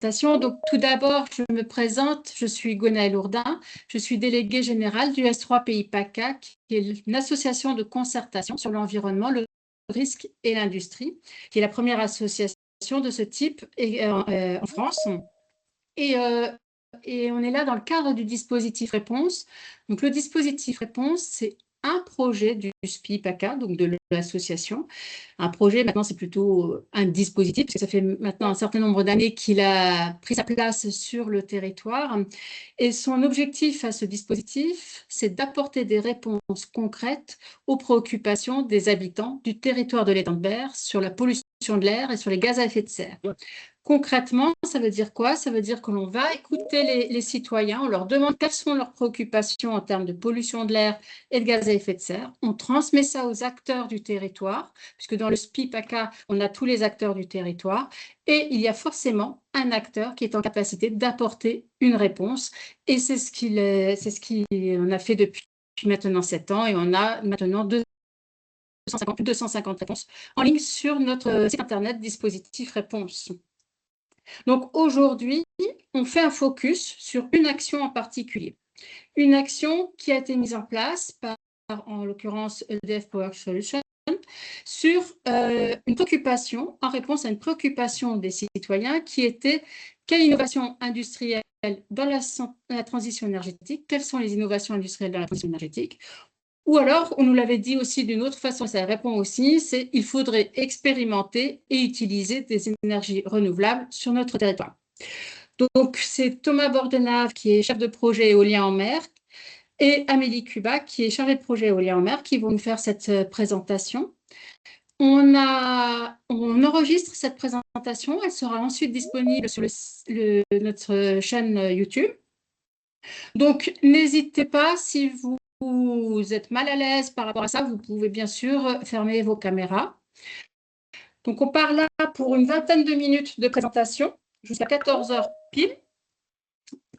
Donc, tout d'abord, je me présente, je suis Gwenaëlle Lourdin, je suis déléguée générale du S3 Pays PACA, qui est une association de concertation sur l'environnement, le risque et l'industrie, qui est la première association de ce type en France. Et, et on est là dans le cadre du dispositif Réponse. Donc, le dispositif Réponse, c'est un projet du SPI PACA, donc de l'association. Un projet, maintenant, c'est plutôt un dispositif, parce que ça fait maintenant un certain nombre d'années qu'il a pris sa place sur le territoire. Et son objectif à ce dispositif, c'est d'apporter des réponses concrètes aux préoccupations des habitants du territoire de l'étang de Berre sur la pollution de l'air et sur les gaz à effet de serre. Concrètement, ça veut dire quoi? Ça veut dire que l'on va écouter les citoyens, on leur demande quelles sont leurs préoccupations en termes de pollution de l'air et de gaz à effet de serre. On transmet ça aux acteurs du territoire, puisque dans le SPI PACA, on a tous les acteurs du territoire, et il y a forcément un acteur qui est en capacité d'apporter une réponse. Et c'est ce qu'on a fait depuis maintenant 7 ans, et on a maintenant plus de 250 réponses en ligne sur notre site internet dispositif Réponse. Donc aujourd'hui, on fait un focus sur une action en particulier. Une action qui a été mise en place par, en l'occurrence, EDF Power Solutions, sur une préoccupation, en réponse à une préoccupation des citoyens qui était quelle innovation industrielle dans la transition énergétique, quelles sont les innovations industrielles dans la transition énergétique, ou alors, on nous l'avait dit aussi d'une autre façon, ça répond aussi, c'est il faudrait expérimenter et utiliser des énergies renouvelables sur notre territoire. Donc, c'est Thomas Bordenave qui est chef de projet éolien en mer et Amélie Cuba qui est chargée de projet éolien en mer qui vont nous faire cette présentation. On enregistre cette présentation, elle sera ensuite disponible sur notre chaîne YouTube. Donc, n'hésitez pas, si vous êtes mal à l'aise par rapport à ça, vous pouvez bien sûr fermer vos caméras. Donc, on part là pour une vingtaine de minutes de présentation jusqu'à 14h pile.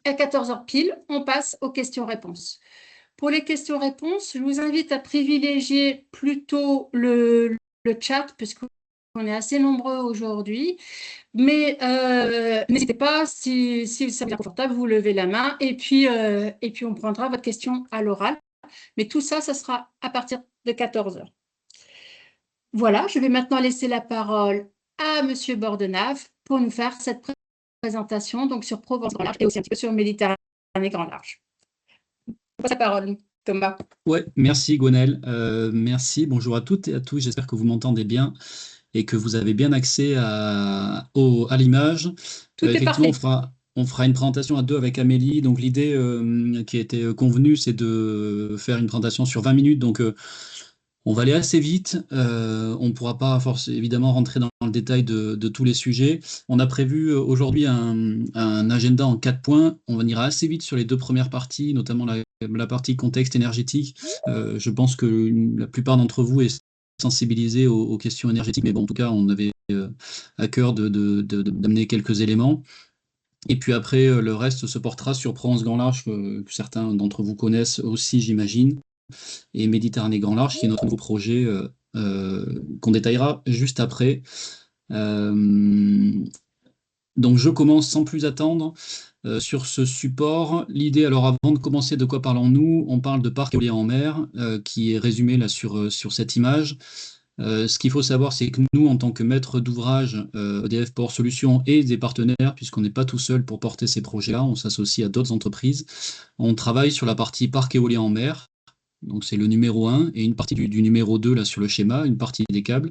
À 14h pile, on passe aux questions-réponses. Pour les questions-réponses, je vous invite à privilégier plutôt le chat, puisqu'on est assez nombreux aujourd'hui. Mais n'hésitez pas, si vous êtes inconfortable, vous levez la main et puis on prendra votre question à l'oral. Mais tout ça, ça sera à partir de 14h. Voilà, je vais maintenant laisser la parole à M. Bordenave pour nous faire cette présentation donc sur Provence Grand Large et aussi un petit peu sur Méditerranée Grand Large. Je passe la parole, Thomas. Ouais, merci Gwenaëlle. Merci, bonjour à toutes et à tous. J'espère que vous m'entendez bien et que vous avez bien accès à l'image. Tout est Effectivement, parfait. on fera une présentation à deux avec Amélie. Donc l'idée qui a été convenue, c'est de faire une présentation sur 20 minutes. Donc on va aller assez vite. On ne pourra pas évidemment rentrer dans le détail de tous les sujets. On a prévu aujourd'hui un agenda en 4 points. On ira assez vite sur les 2 premières parties, notamment la partie contexte énergétique. Je pense que la plupart d'entre vous est sensibilisé aux questions énergétiques, mais bon, en tout cas, on avait à cœur d'amener quelques éléments. Et puis après, le reste se portera sur Provence Grand Large, que certains d'entre vous connaissent aussi, j'imagine, et Méditerranée Grand Large, qui est notre nouveau projet qu'on détaillera juste après. Donc je commence sans plus attendre sur ce support. L'idée, alors avant de commencer, de quoi parlons-nous? On parle de parc éolien en mer, qui est résumé là sur cette image. Ce qu'il faut savoir, c'est que nous, en tant que maître d'ouvrage EDF Power Solutions et des partenaires, puisqu'on n'est pas tout seul pour porter ces projets-là, on s'associe à d'autres entreprises, on travaille sur la partie parc éolien en mer. Donc c'est le numéro 1 et une partie du numéro 2 là sur le schéma, une partie des câbles.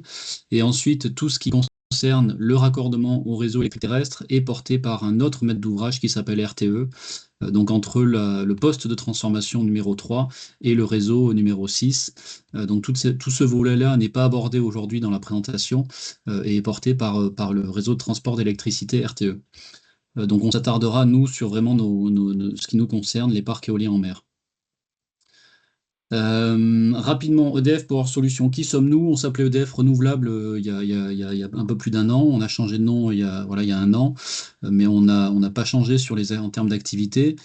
Et ensuite, tout ce qui concerne le raccordement au réseau électrique terrestre est porté par un autre maître d'ouvrage qui s'appelle RTE. Donc entre le poste de transformation numéro 3 et le réseau numéro 6. Donc tout ce volet-là n'est pas abordé aujourd'hui dans la présentation et est porté par le réseau de transport d'électricité RTE. Donc on s'attardera, nous, sur vraiment ce qui nous concerne, les parcs éoliens en mer. Rapidement, EDF Power Solutions, qui sommes-nous? On s'appelait EDF Renouvelable il y a un peu plus d'1 an. On a changé de nom il y a 1 an, mais on n'a pas changé en termes d'activité.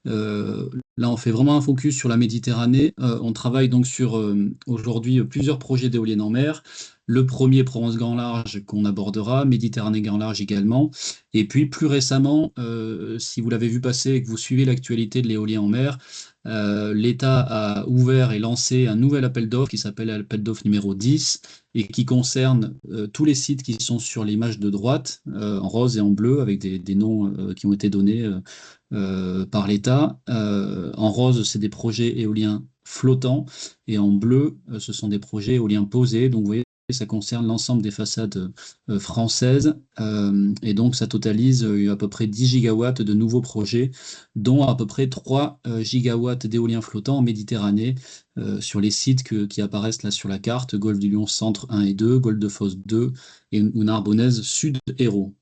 Là, on fait vraiment un focus sur la Méditerranée. On travaille donc sur aujourd'hui plusieurs projets d'éoliennes en mer. Le premier, Provence Grand Large, qu'on abordera, Méditerranée Grand Large également. Et puis plus récemment, si vous l'avez vu passer et que vous suivez l'actualité de l'éolien en mer, l'État a ouvert et lancé un nouvel appel d'offres qui s'appelle l'appel d'offres numéro 10 et qui concerne tous les sites qui sont sur l'image de droite, en rose et en bleu, avec des noms qui ont été donnés par l'État. En rose, c'est des projets éoliens flottants et en bleu, ce sont des projets éoliens posés. Donc vous voyez, ça concerne l'ensemble des façades françaises et donc ça totalise à peu près 10 gigawatts de nouveaux projets, dont à peu près 3 gigawatts d'éoliens flottants en Méditerranée sur les sites qui apparaissent là sur la carte, Golfe du Lion Centre 1 et 2, Golfe de Fos 2 et Narbonnaise Sud Hérault.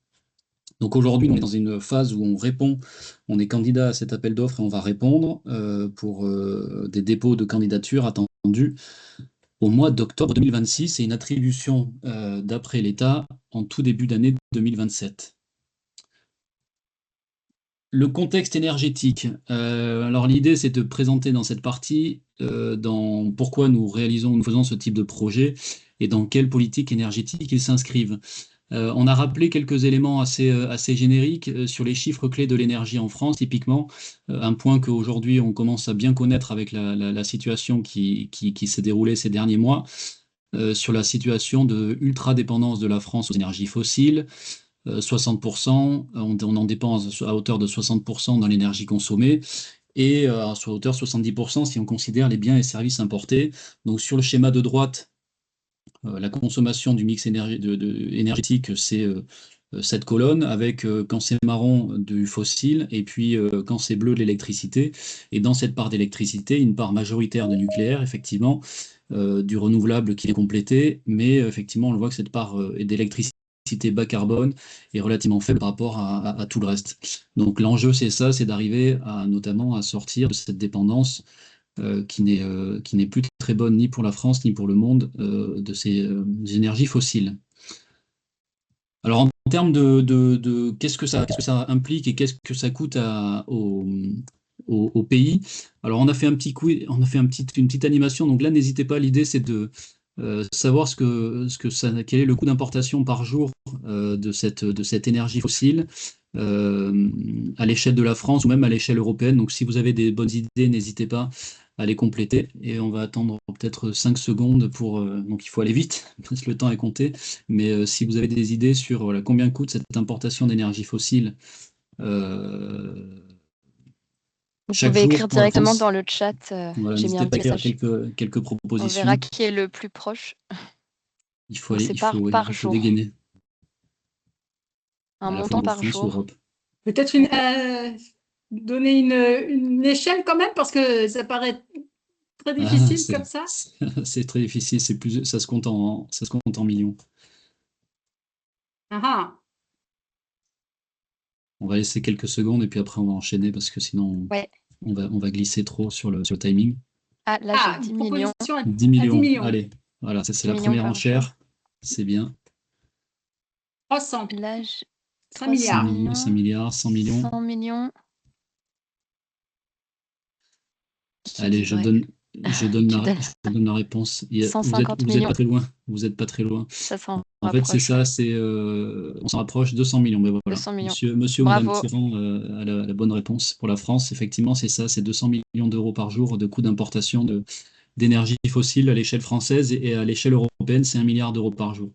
Donc aujourd'hui, on est dans une phase où on répond, on est candidat à cet appel d'offres et on va répondre pour des dépôts de candidatures attendus au mois d'octobre 2026 et une attribution d'après l'État en tout début d'année 2027. Le contexte énergétique. Alors l'idée, c'est de présenter dans cette partie dans pourquoi nous faisons ce type de projet et dans quelle politique énergétique ils s'inscrivent. On a rappelé quelques éléments assez génériques sur les chiffres clés de l'énergie en France, typiquement, un point qu'aujourd'hui on commence à bien connaître avec la situation qui s'est déroulée ces derniers mois, sur la situation de ultra-dépendance de la France aux énergies fossiles. 60%, on en dépense à hauteur de 60% dans l'énergie consommée, et à hauteur de 70% si on considère les biens et services importés. Donc sur le schéma de droite, la consommation du mix énergétique, c'est cette colonne, avec quand c'est marron du fossile, et puis quand c'est bleu de l'électricité. Et dans cette part d'électricité, une part majoritaire de nucléaire, effectivement, du renouvelable qui est complété, mais effectivement, on le voit que cette part d'électricité bas carbone est relativement faible par rapport à tout le reste. Donc l'enjeu, c'est ça, c'est d'arriver notamment à sortir de cette dépendance qui n'est plus très bonne ni pour la France ni pour le monde de ces énergies fossiles. Alors en termes de qu'est-ce que ça implique et qu'est-ce que ça coûte au pays. Alors on a fait un petit coup, on a fait une petite animation. Donc là, n'hésitez pas. L'idée, c'est de savoir quel est le coût d'importation par jour de cette énergie fossile à l'échelle de la France ou même à l'échelle européenne. Donc si vous avez des bonnes idées, n'hésitez pas à les compléter. Et on va attendre peut-être 5 secondes donc il faut aller vite, parce que le temps est compté. Mais si vous avez des idées sur voilà, combien coûte cette importation d'énergie fossile Vous chaque pouvez jour écrire pour la directement France, dans le chat. voilà, J'ai mis n'hésitez un pas à petit écrire message. quelques On propositions. verra qui est le plus proche. Il faut Donc aller, c'est il par faut jour. dégainer Un à la fois montant en par France ou jour. Europe. Peut-être donner une échelle quand même, parce que ça paraît très Ah, difficile comme ça. c'est très difficile, ça se compte en millions. Ah ah. On va laisser quelques secondes et puis après on va enchaîner parce que sinon Ouais. on va glisser trop sur le timing. Ah, là, j'ai 10 Une millions. proposition 10 à 10 millions, millions. allez, voilà, c'est 10 la millions première par jour. enchère, c'est bien. 300. Là, j'ai 5 300 milliards. millions. 5 milliards, 100 millions. 100 millions. Qui Allez, dit vrai? je donne Tu donnes la réponse. Vous 150 êtes pas millions. très loin. Vous êtes pas très loin. Ça s'en En fait, c'est rapproche, ça, ouais. on s'en rapproche, 200 millions. Mais voilà, 200 millions. monsieur ou madame Bravo. Tyran a la bonne réponse pour la France. Effectivement, c'est ça, c'est 200 millions d'euros par jour de coût d'importation d'énergie fossile à l'échelle française et à l'échelle européenne, c'est 1 milliard d'euros par jour.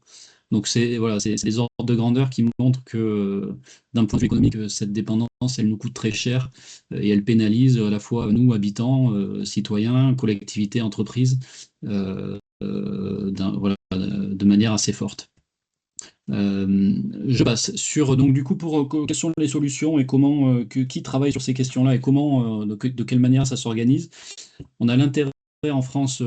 Donc voilà, c'est des ordres de grandeur qui montrent que d'un point de vue économique, cette dépendance, elle nous coûte très cher et elle pénalise à la fois nous, habitants, citoyens, collectivités, entreprises, voilà, de manière assez forte. Je passe sur, donc du coup, quelles sont les solutions et qui travaille sur ces questions-là et de quelle manière ça s'organise. On a l'intérêt en France,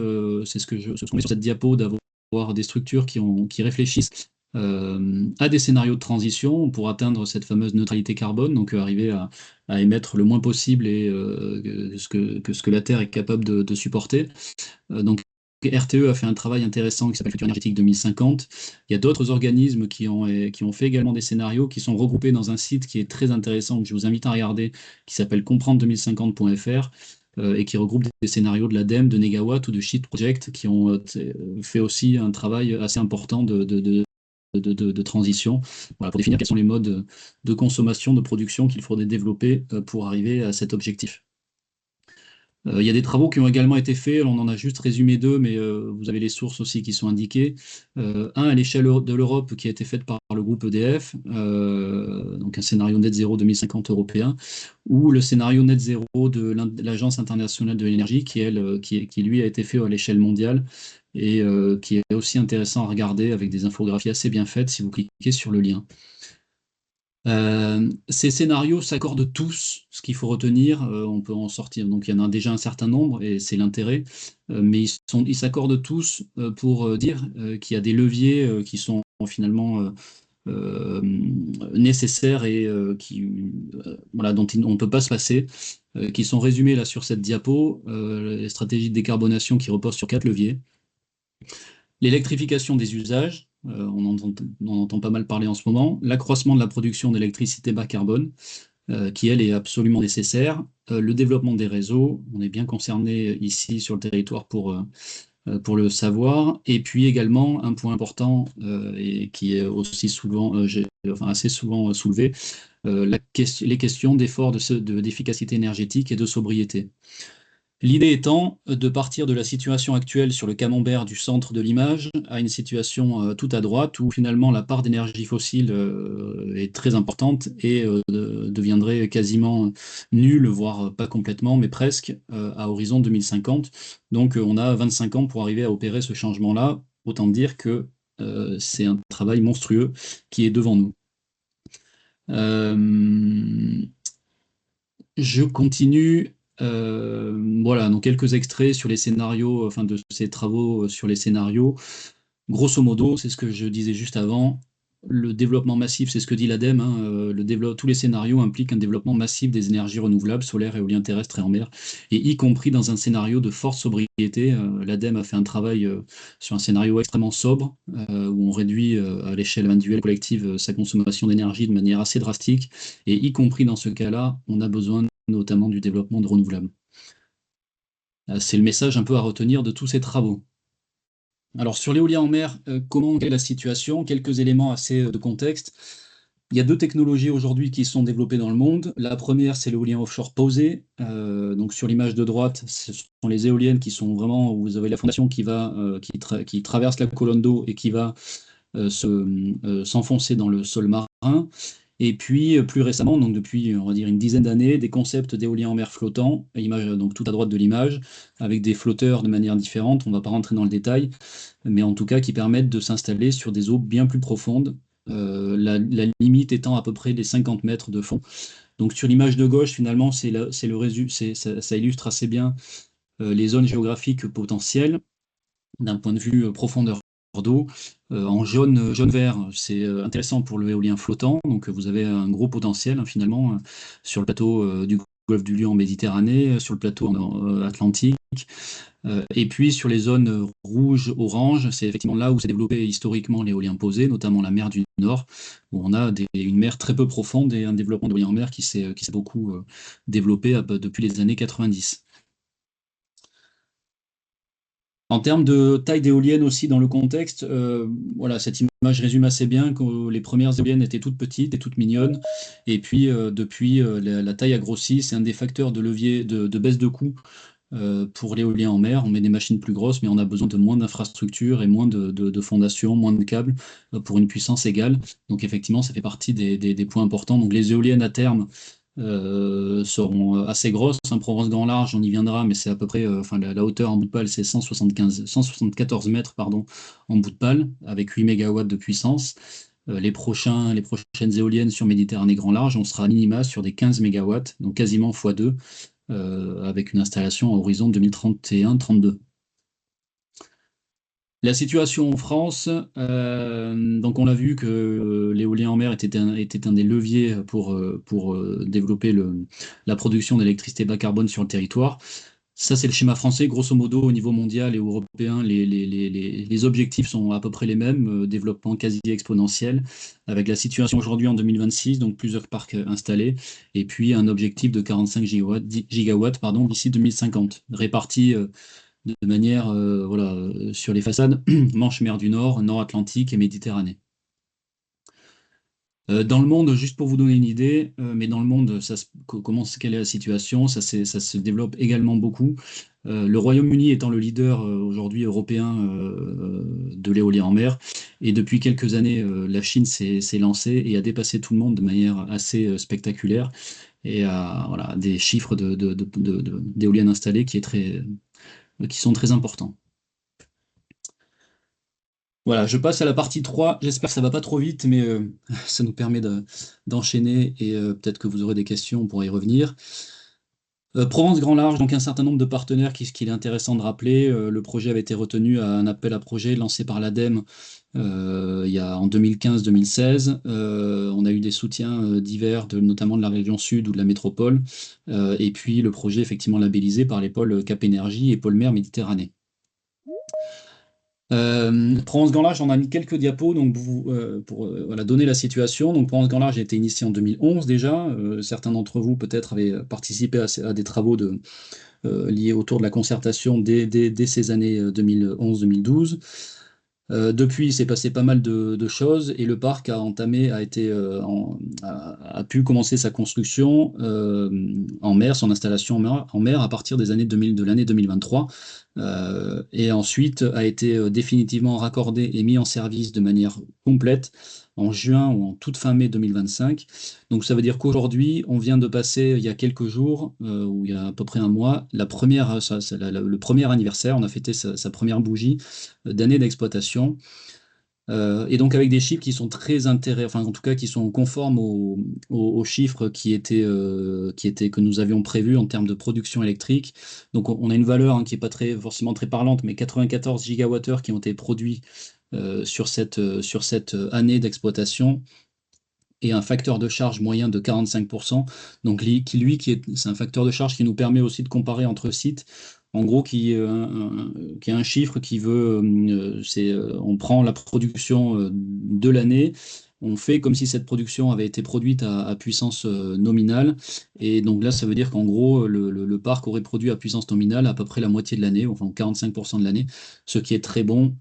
c'est ce qu'on met sur cette diapo, d'avoir des structures qui réfléchissent à des scénarios de transition pour atteindre cette fameuse neutralité carbone, donc arriver à émettre le moins possible et ce que la Terre est capable de supporter. Donc RTE a fait un travail intéressant qui s'appelle Futur énergétique 2050. Il y a d'autres organismes qui ont fait également des scénarios qui sont regroupés dans un site qui est très intéressant, que je vous invite à regarder, qui s'appelle comprendre2050.fr. et qui regroupe des scénarios de l'ADEME, de Negawatt ou de Sheet Project qui ont fait aussi un travail assez important de transition, voilà, pour définir quels sont les modes de consommation, de production qu'il faudrait développer pour arriver à cet objectif. Il y a des travaux qui ont également été faits, on en a juste résumé deux, mais vous avez les sources aussi qui sont indiquées. Un à l'échelle de l'Europe qui a été fait par le groupe EDF, donc un scénario net zéro 2050 européen, ou le scénario net zéro de l'Agence internationale de l'énergie, qui lui a été fait à l'échelle mondiale et qui est aussi intéressant à regarder avec des infographies assez bien faites si vous cliquez sur le lien. Ces scénarios s'accordent tous, ce qu'il faut retenir, on peut en sortir, donc il y en a déjà un certain nombre et c'est l'intérêt, mais ils s'accordent tous pour dire qu'il y a des leviers qui sont finalement nécessaires et voilà, dont on ne peut pas se passer, qui sont résumés là sur cette diapo, les stratégies de décarbonation qui reposent sur 4 leviers. L'électrification des usages, on en entend pas mal parler en ce moment, l'accroissement de la production d'électricité bas carbone, qui elle est absolument nécessaire, le développement des réseaux, on est bien concerné ici sur le territoire pour le savoir, et puis également un point important et qui est aussi souvent, assez souvent soulevé, les questions d'efforts d'efficacité énergétique et de sobriété. L'idée étant de partir de la situation actuelle sur le camembert du centre de l'image à une situation tout à droite où finalement la part d'énergie fossile est très importante et deviendrait quasiment nulle, voire pas complètement, mais presque à horizon 2050. Donc on a 25 ans pour arriver à opérer ce changement-là. Autant dire que c'est un travail monstrueux qui est devant nous. Je continue. Voilà, donc quelques extraits sur les scénarios, enfin de ces travaux sur les scénarios. Grosso modo, c'est ce que je disais juste avant. Le développement massif, c'est ce que dit l'ADEME, hein, tous les scénarios impliquent un développement massif des énergies renouvelables, solaires, éolien terrestre et en mer, et y compris dans un scénario de forte sobriété. L'ADEME a fait un travail sur un scénario extrêmement sobre, où on réduit à l'échelle individuelle collective sa consommation d'énergie de manière assez drastique, et y compris dans ce cas-là, on a besoin notamment du développement de renouvelables. C'est le message un peu à retenir de tous ces travaux. Alors sur l'éolien en mer, comment est la situation? Quelques éléments assez de contexte. Il y a deux technologies aujourd'hui qui sont développées dans le monde. La première, c'est l'éolien offshore posé. Donc sur l'image de droite, ce sont les éoliennes qui sont vraiment, où vous avez la fondation qui traverse la colonne d'eau et qui va s'enfoncer dans le sol marin. Et puis, plus récemment, donc depuis, on va dire, une dizaine d'années, des concepts d'éolien en mer flottant, image, donc tout à droite de l'image, avec des flotteurs de manière différente, on ne va pas rentrer dans le détail, mais en tout cas qui permettent de s'installer sur des eaux bien plus profondes, la limite étant à peu près les 50 mètres de fond. Donc sur l'image de gauche, finalement, ça illustre assez bien les zones géographiques potentielles d'un point de vue profondeur d'eau. En jaune-vert, c'est intéressant pour le éolien flottant. Donc vous avez un gros potentiel hein, finalement sur le plateau du Golfe du Lion en Méditerranée, sur le plateau atlantique. Et puis sur les zones rouge-orange, c'est effectivement là où s'est développé historiquement l'éolien posé, notamment la mer du Nord, où on a une mer très peu profonde et un développement d'éolien en mer qui s'est beaucoup développé depuis les années 90. En termes de taille d'éoliennes aussi dans le contexte, voilà, cette image résume assez bien que les premières éoliennes étaient toutes petites et toutes mignonnes. Et puis depuis, la taille a grossi. C'est un des facteurs de levier de baisse de coût pour l'éolien en mer. On met des machines plus grosses, mais on a besoin de moins d'infrastructures et moins de fondations, moins de câbles pour une puissance égale. Donc effectivement, ça fait partie des points importants. Donc les éoliennes à terme seront assez grosses. Provence Grand Large, on y viendra, mais c'est à peu près, la hauteur en bout de pale, c'est 174 mètres pardon, en bout de pale, avec 8 MW de puissance. Les prochaines éoliennes sur Méditerranée Grand Large, on sera à minima sur des 15 MW, donc quasiment x2, avec une installation à horizon 2031-32. La situation en France, donc on l'a vu que l'éolien en mer était un des leviers pour développer la production d'électricité bas carbone sur le territoire. Ça, c'est le schéma français. Grosso modo, au niveau mondial et européen, les objectifs sont à peu près les mêmes. Développement quasi exponentiel, avec la situation aujourd'hui en 2026, donc plusieurs parcs installés, et puis un objectif de 45 gigawatts pardon, d'ici 2050, répartis de manière voilà, sur les façades Manche, mer du Nord, Nord-Atlantique et Méditerranée. Dans le monde, juste pour vous donner une idée, mais dans le monde, quelle est la situation? Ça se développe également beaucoup. Le Royaume-Uni étant le leader aujourd'hui européen de l'éolien en mer, et depuis quelques années, la Chine s'est lancée et a dépassé tout le monde de manière assez spectaculaire, et a voilà, des chiffres d'éoliennes installées qui sont très importants. Voilà, je passe à la partie 3. J'espère que ça va pas trop vite, mais ça nous permet d'enchaîner et peut-être que vous aurez des questions, on pourra y revenir. Provence Grand Large, donc un certain nombre de partenaires qu'il est intéressant de rappeler. Le projet avait été retenu à un appel à projet lancé par l'ADEME en 2015-2016. On a eu des soutiens divers, notamment de la région sud ou de la métropole. Et puis le projet effectivement labellisé par les pôles Cap Énergie et Pôle Mer Méditerranée. Provence Grand Large, on a mis quelques diapos donc pour voilà, donner la situation. Donc Provence Grand Large a été initié en 2011 déjà. Certains d'entre vous peut-être avaient participé à des travaux liés autour de la concertation dès ces années 2011-2012. Depuis, il s'est passé pas mal de choses et le parc a pu commencer sa construction en mer, son installation en mer à partir de l'année 2023, et ensuite a été définitivement raccordé et mis en service de manière complète en juin ou en toute fin mai 2025. Donc ça veut dire qu'aujourd'hui, on vient de passer il y a quelques jours, ou il y a à peu près un mois, le premier anniversaire, on a fêté sa première bougie d'année d'exploitation. Et donc avec des chiffres qui sont très intéressants, enfin en tout cas qui sont conformes aux chiffres que nous avions prévus en termes de production électrique. Donc on a une valeur qui n'est pas forcément très parlante, mais 94 gigawattheures qui ont été produits sur cette année d'exploitation, et un facteur de charge moyen de 45%. Donc c'est un facteur de charge qui nous permet aussi de comparer entre sites. En gros, qui est un chiffre qui veut, on prend la production de l'année, on fait comme si cette production avait été produite à puissance nominale, et donc là, ça veut dire qu'en gros, le parc aurait produit à puissance nominale à peu près la moitié de l'année, enfin 45% de l'année, ce qui est très bon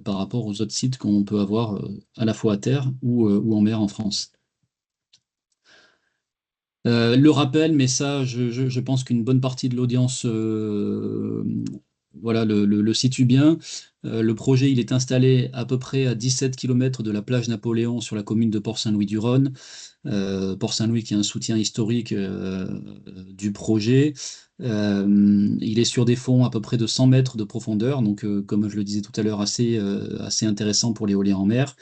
par rapport aux autres sites qu'on peut avoir à la fois à terre ou en mer en France. Le rappel, mais ça, je pense qu'une bonne partie de l'audience voilà, le situe bien. Le projet, il est installé à peu près à 17 km de la plage Napoléon sur la commune de Port-Saint-Louis-du-Rhône. Port-Saint-Louis qui est un soutien historique du projet. Il est sur des fonds à peu près de 100 mètres de profondeur, donc comme je le disais tout à l'heure, assez intéressant pour l'éolien en mer.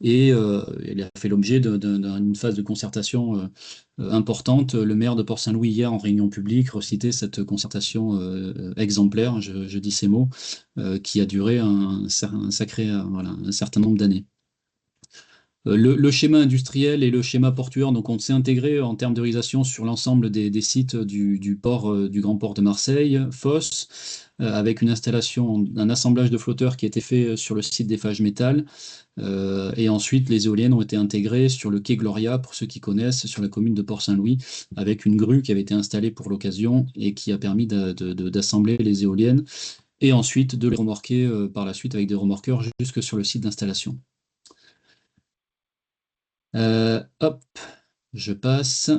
Et il a fait l'objet d'une phase de concertation importante. Le maire de Port-Saint-Louis, hier, en réunion publique, recitait cette concertation exemplaire, je dis ces mots, qui a duré un certain nombre d'années. Le schéma industriel et le schéma portuaire, donc on s'est intégré en termes de réalisation sur l'ensemble des sites du Grand Port de Marseille, Fos, avec une installation, un assemblage de flotteurs qui a été fait sur le site d'Eiffage Métal. Et ensuite, les éoliennes ont été intégrées sur le quai Gloria, pour ceux qui connaissent, sur la commune de Port-Saint-Louis, avec une grue qui avait été installée pour l'occasion et qui a permis d'assembler les éoliennes et ensuite de les remorquer par la suite avec des remorqueurs jusque sur le site d'installation. Hop, je passe.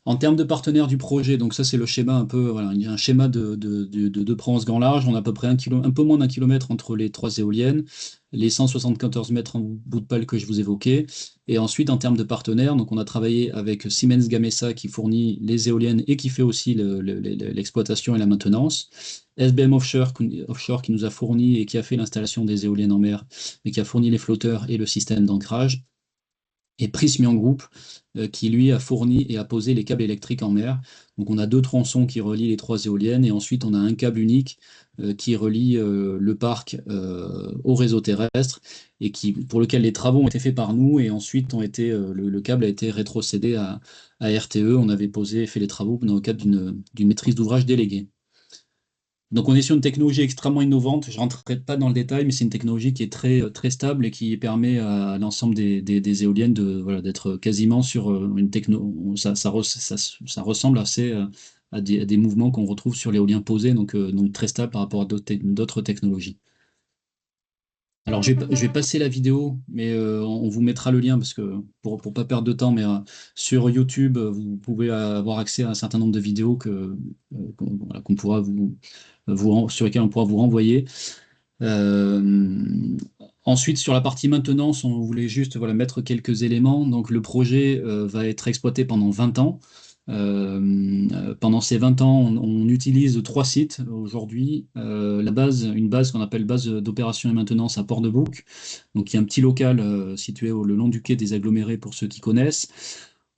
En termes de partenaires du projet, donc ça c'est le schéma un peu, voilà, il y a un schéma de Provence Grand Large. On a à peu près un peu moins d'1 kilomètre entre les 3 éoliennes, les 174 mètres en bout de pale que je vous évoquais. Et ensuite, en termes de partenaires, donc on a travaillé avec Siemens Gamesa qui fournit les éoliennes et qui fait aussi l'exploitation et la maintenance. SBM Offshore qui nous a fourni et qui a fait l'installation des éoliennes en mer, mais qui a fourni les flotteurs et le système d'ancrage. Et Prysmian Group, qui lui a fourni et a posé les câbles électriques en mer. Donc on a 2 tronçons qui relient les 3 éoliennes, et ensuite on a un câble unique qui relie le parc au réseau terrestre, et pour lequel les travaux ont été faits par nous, et ensuite le câble a été rétrocédé à RTE. On avait fait les travaux dans le cadre d'une maîtrise d'ouvrage déléguée. Donc, on est sur une technologie extrêmement innovante. Je ne rentrerai pas dans le détail, mais c'est une technologie qui est très stable et qui permet à l'ensemble des éoliennes voilà, d'être quasiment sur une techno. Ça ressemble assez à des mouvements qu'on retrouve sur l'éolien posé, donc très stable par rapport à d'autres technologies. Alors, je vais passer la vidéo, mais on vous mettra le lien parce que pour pas perdre de temps, mais sur YouTube, vous pouvez avoir accès à un certain nombre de vidéos voilà, qu'on pourra sur lesquelles on pourra vous renvoyer. Ensuite, sur la partie maintenance, on voulait juste voilà, mettre quelques éléments. Donc, le projet va être exploité pendant 20 ans. Pendant ces 20 ans, on utilise 3 sites aujourd'hui. Une base qu'on appelle base d'opération et maintenance à Port-de-Bouc. Donc, il y a un petit local situé le long du quai des agglomérés pour ceux qui connaissent.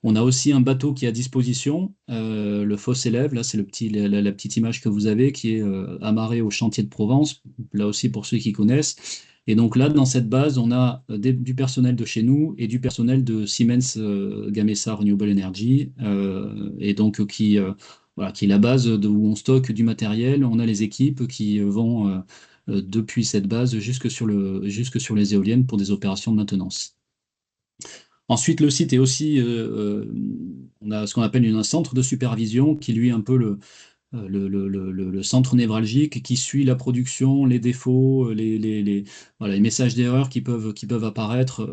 On a aussi un bateau qui est à disposition, le Fosse Élève, là c'est la petite image que vous avez qui est amarrée au chantier de Provence, là aussi pour ceux qui connaissent. Et donc là, dans cette base, on a du personnel de chez nous et du personnel de Siemens Gamesa Renewable Energy, et donc voilà, qui est la base où on stocke du matériel. On a les équipes qui vont depuis cette base jusque sur les éoliennes pour des opérations de maintenance. Ensuite, le site est aussi, on a ce qu'on appelle un centre de supervision qui, lui, est un peu le centre névralgique qui suit la production, les défauts, voilà, les messages d'erreur qui peuvent apparaître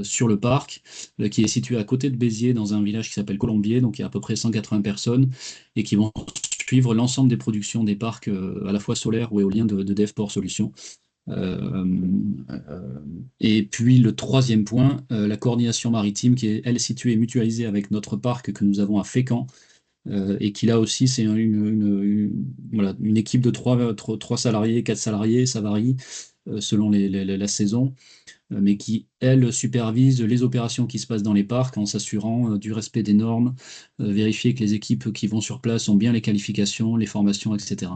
sur le parc, qui est situé à côté de Béziers, dans un village qui s'appelle Colombier, donc il y a à peu près 180 personnes, et qui vont suivre l'ensemble des productions des parcs, à la fois solaires ou éoliens de Devport Solutions. Et puis le troisième point, la coordination maritime qui est, elle, située et mutualisée avec notre parc que nous avons à Fécamp, et qui là aussi, c'est voilà, une équipe de 3 salariés, 4 salariés, ça varie selon la saison, mais qui, elle, supervise les opérations qui se passent dans les parcs en s'assurant du respect des normes, vérifier que les équipes qui vont sur place ont bien les qualifications, les formations, etc.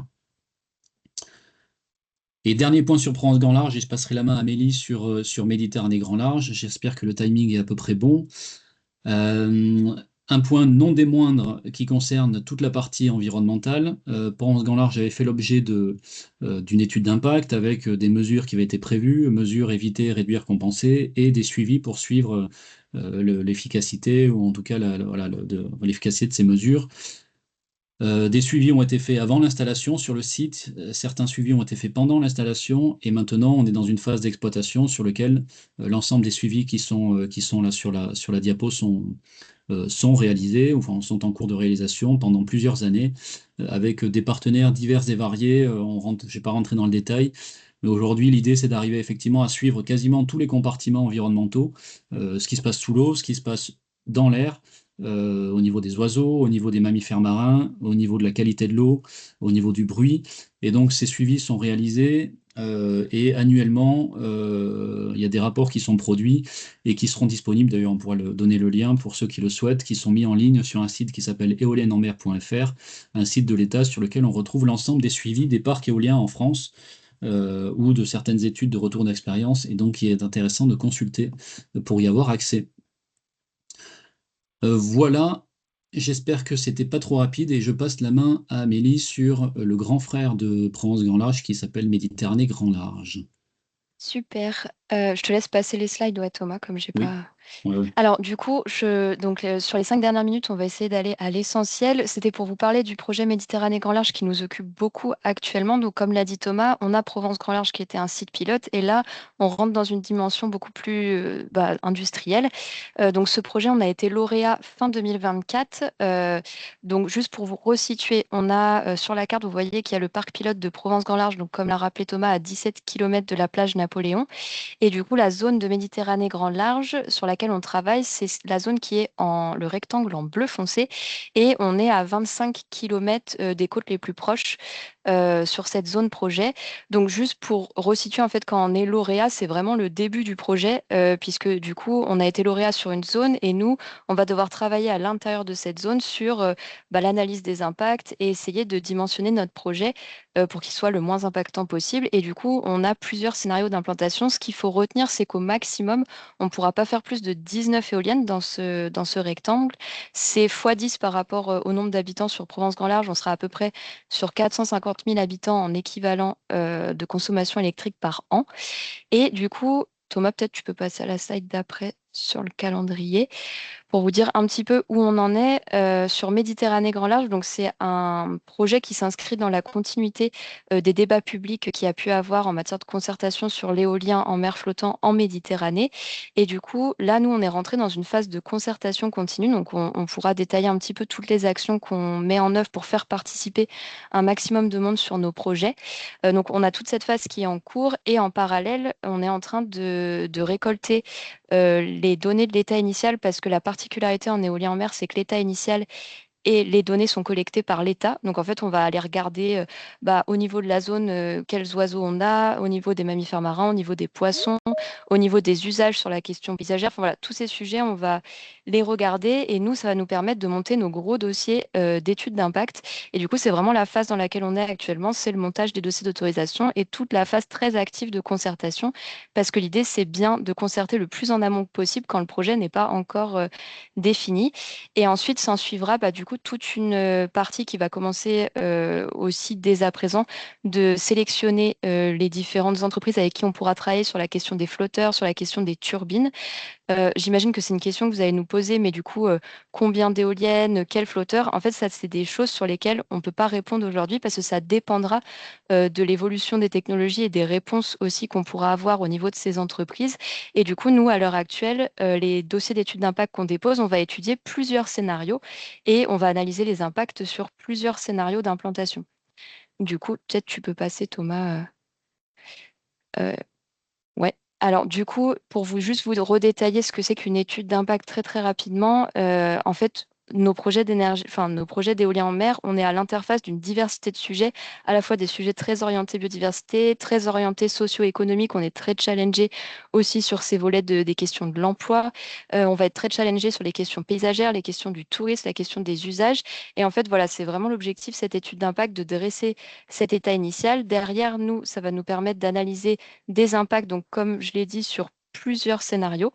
Et dernier point sur Provence Grand Large, et je passerai la main à Amélie sur Méditerranée Grand Large. J'espère que le timing est à peu près bon. Un point non des moindres qui concerne toute la partie environnementale. Provence Grand Large avait fait l'objet d'une étude d'impact avec des mesures qui avaient été prévues, mesures éviter, réduire, compenser, et des suivis pour suivre l'efficacité, ou en tout cas l'efficacité de ces mesures. Des suivis ont été faits avant l'installation sur le site, certains suivis ont été faits pendant l'installation, et maintenant on est dans une phase d'exploitation sur laquelle l'ensemble des suivis qui sont là sur la diapo sont réalisés, enfin sont en cours de réalisation pendant plusieurs années, avec des partenaires divers et variés. Je ne vais pas rentrer dans le détail, mais aujourd'hui l'idée c'est d'arriver effectivement à suivre quasiment tous les compartiments environnementaux, ce qui se passe sous l'eau, ce qui se passe dans l'air, au niveau des oiseaux, au niveau des mammifères marins, au niveau de la qualité de l'eau, au niveau du bruit. Et donc ces suivis sont réalisés et annuellement, il y a des rapports qui sont produits et qui seront disponibles, d'ailleurs on pourra donner le lien pour ceux qui le souhaitent, qui sont mis en ligne sur un site qui s'appelle éoliennesenmer.fr, un site de l'État sur lequel on retrouve l'ensemble des suivis des parcs éoliens en France, ou de certaines études de retour d'expérience, et donc il est intéressant de consulter pour y avoir accès. Voilà, j'espère que c'était pas trop rapide et je passe la main à Amélie sur le grand frère de Provence Grand Large qui s'appelle Méditerranée Grand Large. Super. Je te laisse passer les slides, ouais, Thomas, comme j'ai Oui, pas. ouais. Alors, du coup, sur les 5 dernières minutes, on va essayer d'aller à l'essentiel. C'était pour vous parler du projet Méditerranée Grand Large qui nous occupe beaucoup actuellement. Donc, comme l'a dit Thomas, on a Provence Grand Large qui était un site pilote. Et là, on rentre dans une dimension beaucoup plus industrielle. Donc, ce projet, on a été lauréat fin 2024. Donc, juste pour vous resituer, on a sur la carte, vous voyez qu'il y a le parc pilote de Provence Grand Large. Donc, comme l'a rappelé Thomas, à 17 km de la plage Napoléon. Et du coup, la zone de Méditerranée Grand Large sur laquelle on travaille, c'est la zone qui est le rectangle en bleu foncé. Et on est à 25 km des côtes les plus proches sur cette zone projet. Donc, juste pour resituer, en fait, quand on est lauréat, c'est vraiment le début du projet, puisque du coup, on a été lauréat sur une zone et nous, on va devoir travailler à l'intérieur de cette zone sur l'analyse des impacts et essayer de dimensionner notre projet pour qu'il soit le moins impactant possible. Et du coup, on a plusieurs scénarios d'implantation. Ce qu'il faut retenir, c'est qu'au maximum, on ne pourra pas faire plus de 19 éoliennes dans ce rectangle. C'est x10 par rapport au nombre d'habitants sur Provence-Grand Large. On sera à peu près sur 450 000 habitants en équivalent de consommation électrique par an. Et du coup, Thomas, peut-être tu peux passer à la slide d'après sur le calendrier pour vous dire un petit peu où on en est sur Méditerranée Grand Large. Donc, c'est un projet qui s'inscrit dans la continuité des débats publics qu'il y a pu avoir en matière de concertation sur l'éolien en mer flottant en Méditerranée. Et du coup, là, nous, on est rentré dans une phase de concertation continue. Donc, on pourra détailler un petit peu toutes les actions qu'on met en œuvre pour faire participer un maximum de monde sur nos projets. Donc, on a toute cette phase qui est en cours et en parallèle, on est en train de récolter les données de l'état initial parce que la particularité en éolien en mer, c'est que l'état initial et les données sont collectées par l'État. Donc, en fait, on va aller regarder au niveau de la zone quels oiseaux on a, au niveau des mammifères marins, au niveau des poissons, au niveau des usages sur la question paysagère. Enfin, voilà, tous ces sujets, on va les regarder et nous, ça va nous permettre de monter nos gros dossiers d'études d'impact. Et du coup, c'est vraiment la phase dans laquelle on est actuellement, c'est le montage des dossiers d'autorisation et toute la phase très active de concertation parce que l'idée, c'est bien de concerter le plus en amont possible quand le projet n'est pas encore défini. Et ensuite, s'en suivra du coup toute une partie qui va commencer aussi dès à présent de sélectionner les différentes entreprises avec qui on pourra travailler sur la question des flotteurs, sur la question des turbines. J'imagine que c'est une question que vous allez nous poser, mais du coup, combien d'éoliennes, quels flotteurs? En fait, ça, c'est des choses sur lesquelles on ne peut pas répondre aujourd'hui parce que ça dépendra de l'évolution des technologies et des réponses aussi qu'on pourra avoir au niveau de ces entreprises. Et du coup, nous, à l'heure actuelle, les dossiers d'études d'impact qu'on dépose, on va étudier plusieurs scénarios et on va analyser les impacts sur plusieurs scénarios d'implantation. Du coup, peut-être tu peux passer, Thomas. Euh, Ouais. Alors, du coup, pour juste vous redétailler ce que c'est qu'une étude d'impact très, très rapidement, en fait, nos projets d'énergie, enfin, nos projets d'éolien en mer, on est à l'interface d'une diversité de sujets, à la fois des sujets très orientés biodiversité, très orientés socio-économiques. On est très challengé aussi sur ces volets des questions de l'emploi. On va être très challengé sur les questions paysagères, les questions du tourisme, la question des usages. Et en fait, voilà, c'est vraiment l'objectif, cette étude d'impact, de dresser cet état initial. Derrière nous, ça va nous permettre d'analyser des impacts, donc comme je l'ai dit, sur plusieurs scénarios.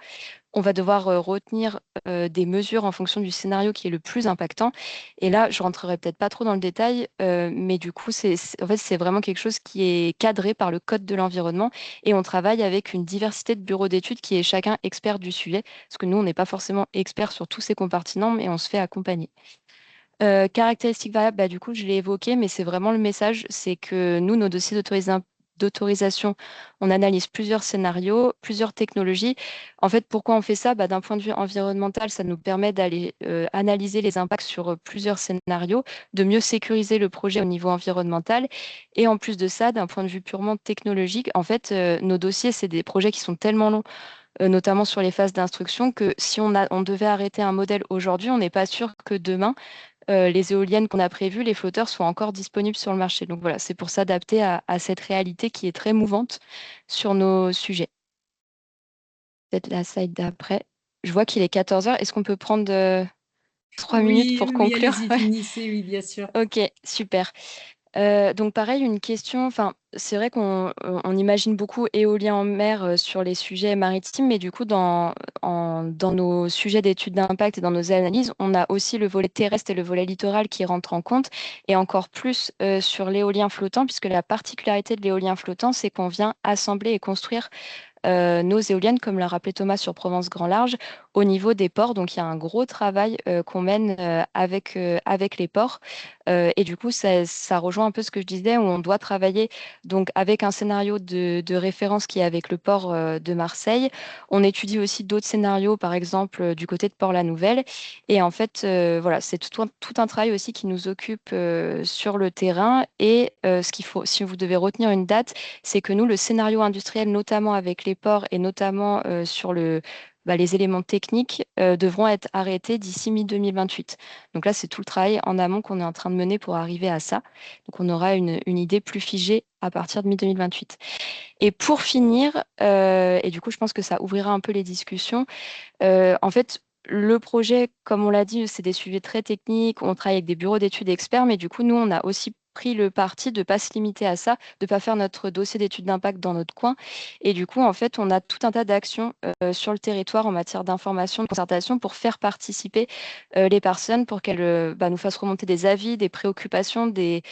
On va devoir retenir des mesures en fonction du scénario qui est le plus impactant. Et là, je rentrerai peut-être pas trop dans le détail, mais du coup, en fait, c'est vraiment quelque chose qui est cadré par le Code de l'environnement et on travaille avec une diversité de bureaux d'études qui est chacun expert du sujet, parce que nous, on n'est pas forcément expert sur tous ces compartiments, mais on se fait accompagner. Caractéristiques variables, du coup, je l'ai évoqué, mais c'est vraiment le message, c'est que nous, nos dossiers d'autorisation, on analyse plusieurs scénarios, plusieurs technologies. En fait, pourquoi on fait ça? D'un point de vue environnemental, ça nous permet d'aller analyser les impacts sur plusieurs scénarios, de mieux sécuriser le projet au niveau environnemental. Et en plus de ça, d'un point de vue purement technologique, en fait, nos dossiers, c'est des projets qui sont tellement longs, notamment sur les phases d'instruction, que si on devait arrêter un modèle aujourd'hui, on n'est pas sûr que demain, les éoliennes qu'on a prévues, les flotteurs soient encore disponibles sur le marché. Donc voilà, c'est pour s'adapter à cette réalité qui est très mouvante sur nos sujets. Peut-être la slide d'après. Je vois qu'il est 14 heures. Est-ce qu'on peut prendre 3 minutes pour Oui, conclure? allez-y, Ouais. finissez, oui, bien sûr. Ok, super. Donc pareil, une question, enfin, c'est vrai qu'on imagine beaucoup éolien en mer sur les sujets maritimes, mais du coup, dans nos sujets d'études d'impact et dans nos analyses, on a aussi le volet terrestre et le volet littoral qui rentrent en compte, et encore plus sur l'éolien flottant, puisque la particularité de l'éolien flottant, c'est qu'on vient assembler et construire nos éoliennes, comme l'a rappelé Thomas sur Provence Grand Large, au niveau des ports. Donc, il y a un gros travail qu'on mène avec les ports. Et du coup, ça rejoint un peu ce que je disais, où on doit travailler donc avec un scénario de référence qui est avec le port de Marseille. On étudie aussi d'autres scénarios, par exemple du côté de Port-la-Nouvelle. Et en fait, voilà, c'est tout un travail aussi qui nous occupe sur le terrain. Et ce qu'il faut, si vous devez retenir une date, c'est que nous, le scénario industriel, notamment avec les ports et notamment sur les éléments techniques, devront être arrêtés d'ici mi-2028. Donc là, c'est tout le travail en amont qu'on est en train de mener pour arriver à ça. Donc on aura une idée plus figée à partir de mi-2028. Et pour finir, et du coup, je pense que ça ouvrira un peu les discussions, en fait, le projet, comme on l'a dit, c'est des sujets très techniques. On travaille avec des bureaux d'études experts, mais du coup, nous, on a aussi pris le parti de ne pas se limiter à ça, de ne pas faire notre dossier d'étude d'impact dans notre coin. Et du coup, en fait, on a tout un tas d'actions sur le territoire en matière d'information, de concertation pour faire participer les personnes, pour qu'elles nous fassent remonter des avis, des préoccupations, des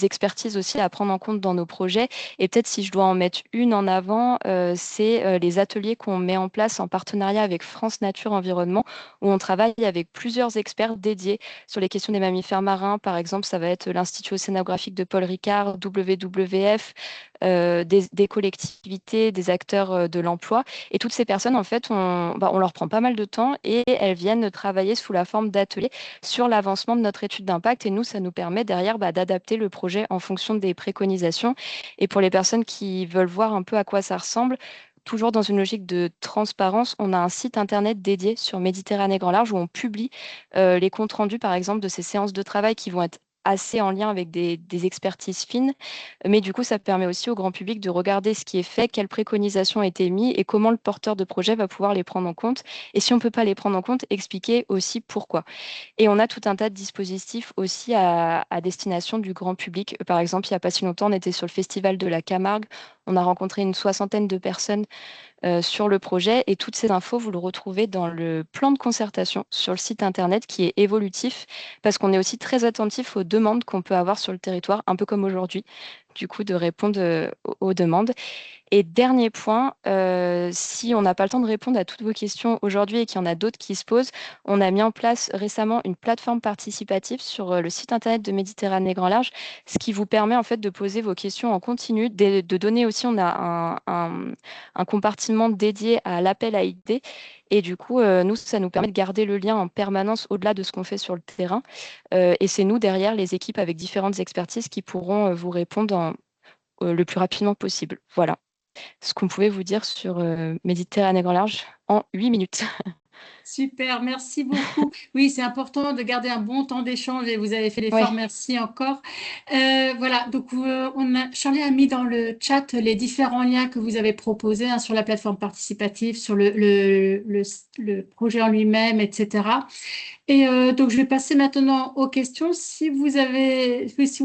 expertises aussi à prendre en compte dans nos projets. Et peut-être si je dois en mettre une en avant, c'est les ateliers qu'on met en place en partenariat avec France Nature Environnement, où on travaille avec plusieurs experts dédiés sur les questions des mammifères marins. Par exemple, ça va être l'Institut océanographique de Paul Ricard, WWF, des collectivités, des acteurs de l'emploi. Et toutes ces personnes, en fait, on leur prend pas mal de temps et elles viennent travailler sous la forme d'ateliers sur l'avancement de notre étude d'impact. Et nous, ça nous permet derrière d'adapter le projet en fonction des préconisations. Et pour les personnes qui veulent voir un peu à quoi ça ressemble, toujours dans une logique de transparence, on a un site internet dédié sur Méditerranée Grand Large où on publie les comptes rendus, par exemple, de ces séances de travail qui vont être assez en lien avec des expertises fines. Mais du coup, ça permet aussi au grand public de regarder ce qui est fait, quelles préconisations ont été mises et comment le porteur de projet va pouvoir les prendre en compte. Et si on ne peut pas les prendre en compte, expliquer aussi pourquoi. Et on a tout un tas de dispositifs aussi à destination du grand public. Par exemple, il n'y a pas si longtemps, on était sur le Festival de la Camargue. On a rencontré une soixantaine de personnes sur le projet. Et toutes ces infos, vous le retrouvez dans le plan de concertation sur le site internet qui est évolutif parce qu'on est aussi très attentif aux demandes qu'on peut avoir sur le territoire, un peu comme aujourd'hui, du coup, de répondre aux demandes. Et dernier point, si on n'a pas le temps de répondre à toutes vos questions aujourd'hui et qu'il y en a d'autres qui se posent, on a mis en place récemment une plateforme participative sur le site internet de Méditerranée Grand Large, ce qui vous permet en fait de poser vos questions en continu, de donner aussi, on a un compartiment dédié à l'appel à idées. Et du coup, nous, ça nous permet de garder le lien en permanence au-delà de ce qu'on fait sur le terrain. Et c'est nous, derrière, les équipes avec différentes expertises qui pourront vous répondre le plus rapidement possible. Voilà ce qu'on pouvait vous dire sur Méditerranée Grand Large en 8 minutes. Super, merci beaucoup. Oui, c'est important de garder un bon temps d'échange et vous avez fait l'effort, Ouais. merci encore. Voilà, donc Charlie a mis dans le chat les différents liens que vous avez proposés sur la plateforme participative, sur le projet en lui-même, etc. Et donc, je vais passer maintenant aux questions. Si vous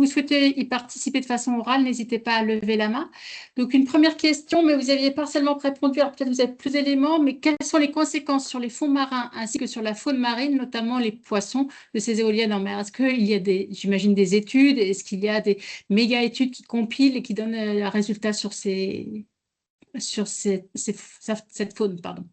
souhaitez y participer de façon orale, n'hésitez pas à lever la main. Donc, une première question, mais vous aviez partiellement répondu. Alors, peut-être vous avez plus d'éléments, mais quelles sont les conséquences sur les fonds marins ainsi que sur la faune marine, notamment les poissons de ces éoliennes en mer? Est-ce qu'il y a j'imagine, des études? Est-ce qu'il y a des méga-études qui compilent et qui donnent un résultat sur cette faune, pardon?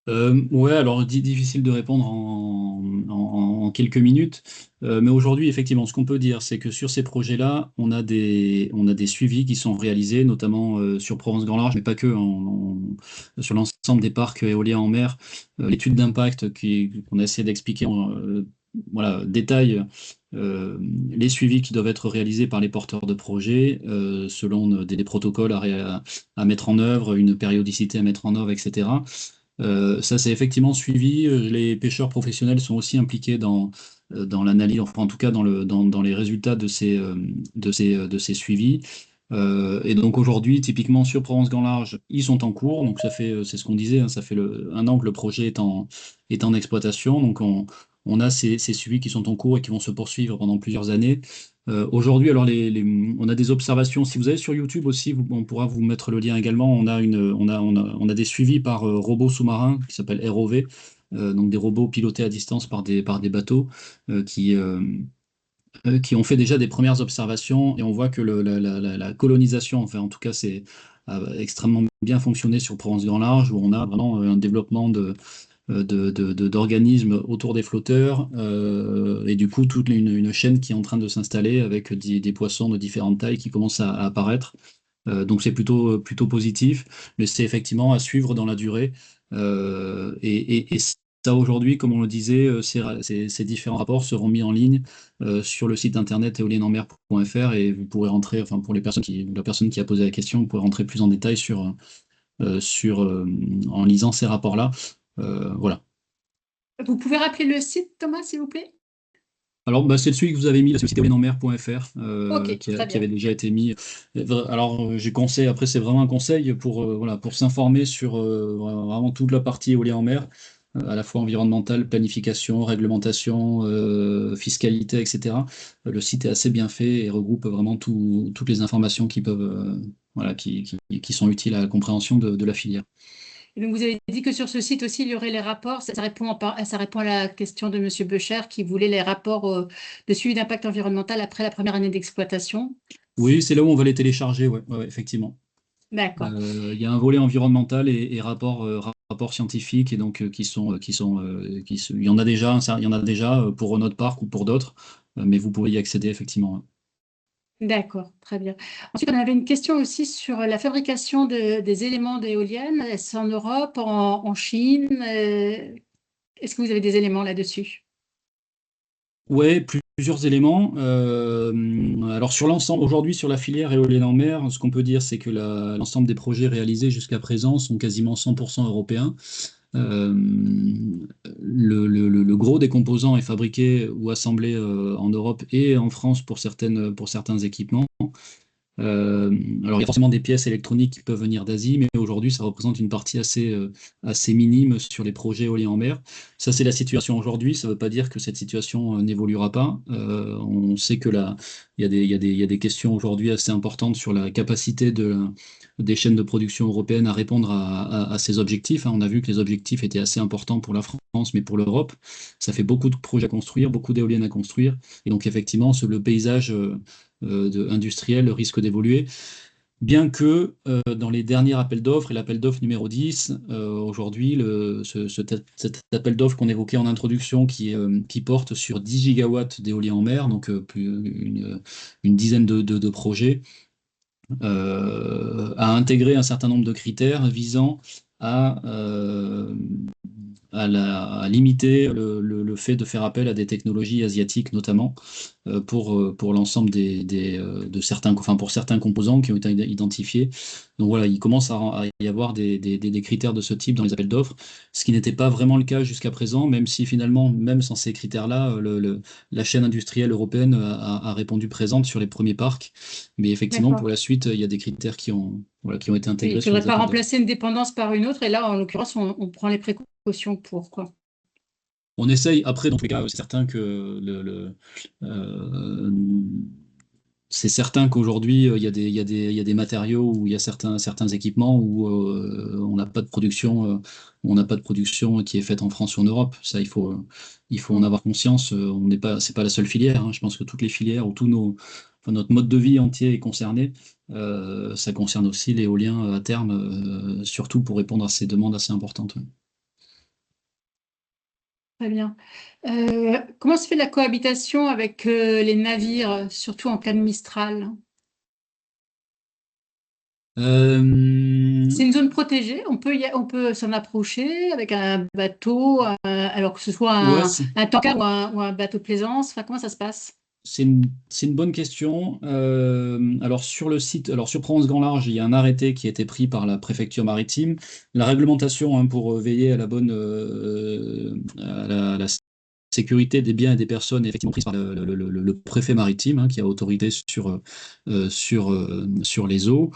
Ouais, alors difficile de répondre en quelques minutes, mais aujourd'hui, effectivement, ce qu'on peut dire, c'est que sur ces projets-là, on a des suivis qui sont réalisés, notamment sur Provence-Grand Large, mais pas que, sur l'ensemble des parcs éoliens en mer. L'étude d'impact qu'on a essayé d'expliquer voilà, détaille les suivis qui doivent être réalisés par les porteurs de projets selon des protocoles à mettre en œuvre, une périodicité à mettre en œuvre, etc. Ça, c'est effectivement suivi. Les pêcheurs professionnels sont aussi impliqués dans l'analyse, enfin en tout cas dans les résultats de ces suivis. Et donc aujourd'hui, typiquement sur Provence-Grand Large, ils sont en cours. Donc c'est ce qu'on disait, hein, ça fait un an que le projet est en exploitation. Donc on a ces suivis qui sont en cours et qui vont se poursuivre pendant plusieurs années. Aujourd'hui, alors on a des observations. Si vous allez sur YouTube aussi, on pourra vous mettre le lien également. On a des suivis par robots sous-marins qui s'appellent ROV, donc des robots pilotés à distance par des bateaux qui ont fait déjà des premières observations et on voit que la colonisation, enfin en tout cas, a extrêmement bien fonctionné sur Provence-Grand Large où on a vraiment un développement d'organismes autour des flotteurs et du coup toute une chaîne qui est en train de s'installer avec des poissons de différentes tailles qui commencent à apparaître. Donc c'est plutôt positif, mais c'est effectivement à suivre dans la durée. Et ça aujourd'hui, comme on le disait, ces différents rapports seront mis en ligne sur le site internet éolienneenmer.fr et vous pourrez rentrer, enfin pour la personne qui a posé la question, vous pourrez rentrer plus en détail en lisant ces rapports-là. Voilà. Vous pouvez rappeler le site, Thomas, s'il vous plaît? Alors, c'est celui que vous avez mis, c'est le site éolienneenmer.fr Ok, qui très bien. avait déjà été mis. Alors, j'ai conseil, après, c'est vraiment un conseil pour, voilà, pour s'informer sur vraiment toute la partie éolien en mer. à la fois environnementale, planification, réglementation, fiscalité, etc. Le site est assez bien fait et regroupe vraiment toutes les informations qui peuvent, voilà, qui sont utiles à la compréhension de la filière. Et donc, vous avez dit que sur ce site aussi, il y aurait les rapports. Ça répond à la question de Monsieur Becher qui voulait les rapports de suivi d'impact environnemental après la première année d'exploitation. Oui, c'est là où on va les télécharger, ouais, ouais, effectivement. D'accord. Il y a un volet environnemental et rapport scientifique et donc il y en a déjà, il y en a déjà pour notre parc ou pour d'autres, mais vous pouvez y accéder effectivement. Ouais. D'accord, très bien. Ensuite, on avait une question aussi sur la fabrication des éléments d'éoliennes. Est-ce en Europe, en Chine? Est-ce que vous avez des éléments là-dessus? Ouais, plusieurs éléments. Alors sur l'ensemble, aujourd'hui sur la filière éolienne en mer, ce qu'on peut dire, c'est que l'ensemble des projets réalisés jusqu'à présent sont quasiment 100% européens. Euh, le gros des composants est fabriqué ou assemblé en Europe et en France pour certains équipements. Euh, alors, il y a forcément des pièces électroniques qui peuvent venir d'Asie, mais aujourd'hui, ça représente une partie assez minime sur les projets éoliens en mer. Ça, c'est la situation aujourd'hui. Ça ne veut pas dire que cette situation n'évoluera pas. On sait que là, il y a des questions aujourd'hui assez importantes sur la capacité des chaînes de production européennes à répondre à ces objectifs. Hein. On a vu que les objectifs étaient assez importants pour la France, mais pour l'Europe, ça fait beaucoup de projets à construire, beaucoup d'éoliennes à construire. Et donc, effectivement, le paysage industriel risque d'évoluer. Bien que dans les derniers appels d'offres, et l'appel d'offres numéro 10, aujourd'hui, cet appel d'offres qu'on évoquait en introduction, qui porte sur 10 gigawatts d'éolien en mer, donc une dizaine de projets, a intégré un certain nombre de critères visant à, euh, à limiter le fait de faire appel à des technologies asiatiques notamment pour l'ensemble de certains, enfin pour certains composants qui ont été identifiés. Donc voilà, il commence à y avoir des critères de ce type dans les appels d'offres, ce qui n'était pas vraiment le cas jusqu'à présent, même si finalement, même sans ces critères-là, la chaîne industrielle européenne a répondu présente sur les premiers parcs. Mais effectivement, pour D'accord. la suite, il y a des critères voilà, qui ont été Oui, il intégrés ne sur faudrait les pas appels d'offres. remplacer une dépendance par une autre. Et là, en l'occurrence, on prend les précautions pour, quoi. On essaye, après, dans tous les cas, c'est certain que euh, c'est certain qu'aujourd'hui, il y a des matériaux où il y a certains équipements où on n'a pas de production, on n'a pas de production qui est faite en France ou en Europe. Ça, il faut en Mm. avoir conscience. On n'est pas, c'est pas la seule filière. Hein. Je pense que toutes les filières ou enfin, notre mode de vie entier est concerné. Ça concerne aussi l'éolien à terme, surtout pour répondre à ces demandes assez importantes. Ouais. Très bien. Comment se fait la cohabitation avec les navires, surtout en pleine Mistral? Euh, C'est une zone protégée, on peut s'en approcher avec un bateau, alors que ce soit ouais, un tanker ou un bateau de plaisance. Enfin, comment ça se passe? c'est une bonne question. Alors sur le site, alors sur Provence Grand Large, il y a un arrêté qui a été pris par la préfecture maritime. La réglementation hein, pour veiller à la bonne à la sécurité des biens et des personnes est effectivement prise par le préfet maritime hein, qui a autorité sur les eaux.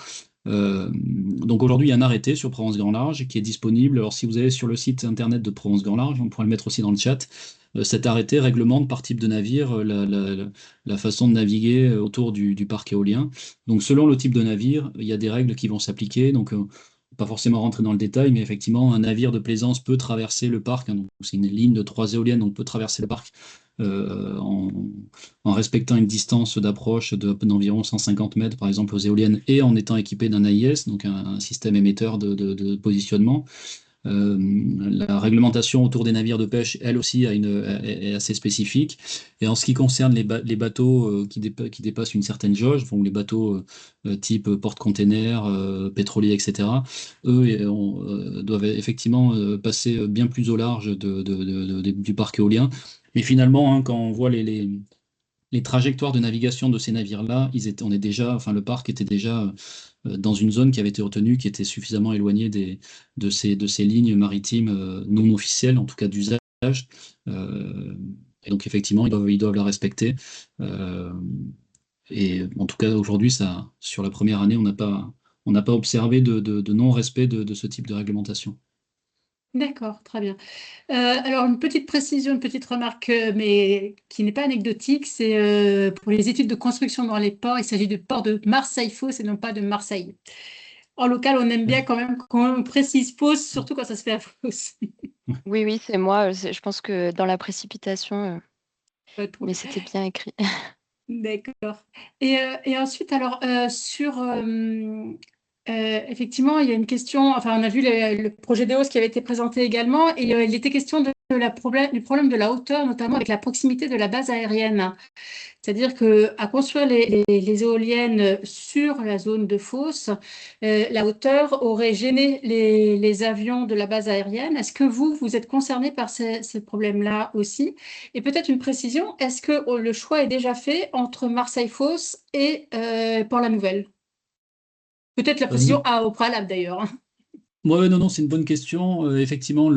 Donc aujourd'hui, il y a un arrêté sur Provence Grand Large qui est disponible. Alors si vous allez sur le site internet de Provence Grand Large, on pourra le mettre aussi dans le chat. Cet arrêté réglemente par type de navire la façon de naviguer autour du parc éolien. Donc selon le type de navire, il y a des règles qui vont s'appliquer. Donc pas forcément rentrer dans le détail, mais effectivement, un navire de plaisance peut traverser le parc. Hein, donc c'est une ligne de 3 éoliennes, donc peut traverser le parc euh, en, en respectant une distance d'approche d'environ 150 mètres, par exemple, aux éoliennes, et en étant équipé d'un AIS, donc un système émetteur de positionnement. La réglementation autour des navires de pêche, elle aussi, est assez spécifique. Et en ce qui concerne les bateaux qui dépassent une certaine jauge, donc les bateaux type porte-container, pétrolier, etc., eux doivent effectivement passer bien plus au large du parc éolien. Mais finalement, hein, quand on voit les trajectoires de navigation de ces navires-là, enfin, le parc était déjà dans une zone qui avait été retenue, qui était suffisamment éloignée de ces lignes maritimes non officielles, en tout cas d'usage. Euh, et donc, effectivement, ils doivent la respecter. Euh, et en tout cas, aujourd'hui, sur la première année, on n'a pas observé de non-respect de ce type de réglementation. D'accord, très bien. Alors, une petite précision, une petite remarque, mais qui n'est pas anecdotique, c'est pour les études de construction dans les ports, il s'agit du port de Marseille-Fos et non pas de Marseille. En local, on aime bien quand même qu'on précise Fos, surtout quand ça se fait à Fos. Oui, oui, c'est moi. Je pense que dans la précipitation, Pas trop. mais c'était bien écrit. D'accord. Et ensuite, alors, effectivement, il y a une question, enfin, on a vu le projet d'EOS qui avait été présenté également, et il était question du problème de la hauteur, notamment avec la proximité de la base aérienne. C'est-à-dire qu'à construire les éoliennes sur la zone de fosse, la hauteur aurait gêné les avions de la base aérienne. Est-ce que vous êtes concerné par ces problèmes-là aussi? Et peut-être une précision, est-ce que le choix est déjà fait entre Marseille-Fos et Port-la-Nouvelle? Peut-être la précision Non. au préalable d'ailleurs, hein. Ouais, non, non, c'est une bonne question. Effectivement,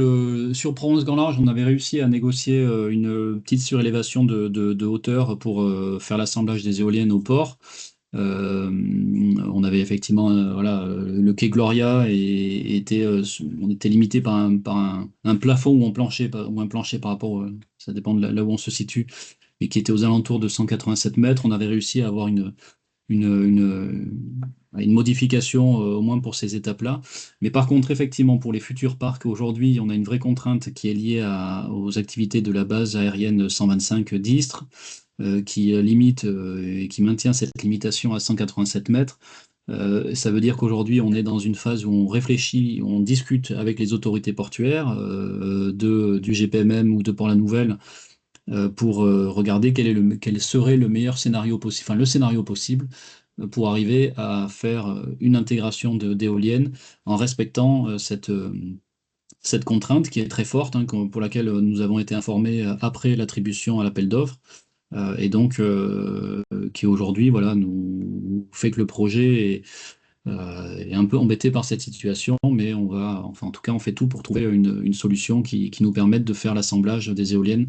sur Provence-Grand Large, on avait réussi à négocier une petite surélévation de hauteur pour faire l'assemblage des éoliennes au port. On avait effectivement voilà, le quai Gloria on était limité par un plafond ou un plancher par rapport, ça dépend de là où on se situe, et qui était aux alentours de 187 mètres. On avait réussi à avoir une modification au moins pour ces étapes-là. Mais par contre, effectivement, pour les futurs parcs, aujourd'hui, on a une vraie contrainte qui est liée aux activités de la base aérienne 125 d'Istres, qui limite et qui maintient cette limitation à 187 mètres. Ça veut dire qu'aujourd'hui, on est dans une phase où on réfléchit, on discute avec les autorités portuaires du GPMM ou de Port-la-Nouvelle pour regarder quel serait le meilleur scénario possible, enfin le scénario possible pour arriver à faire une intégration d'éoliennes en respectant cette contrainte qui est très forte, hein, pour laquelle nous avons été informés après l'attribution à l'appel d'offres, et donc qui aujourd'hui voilà, nous fait que le projet est un peu embêté par cette situation, mais enfin en tout cas, on fait tout pour trouver une solution qui nous permette de faire l'assemblage des éoliennes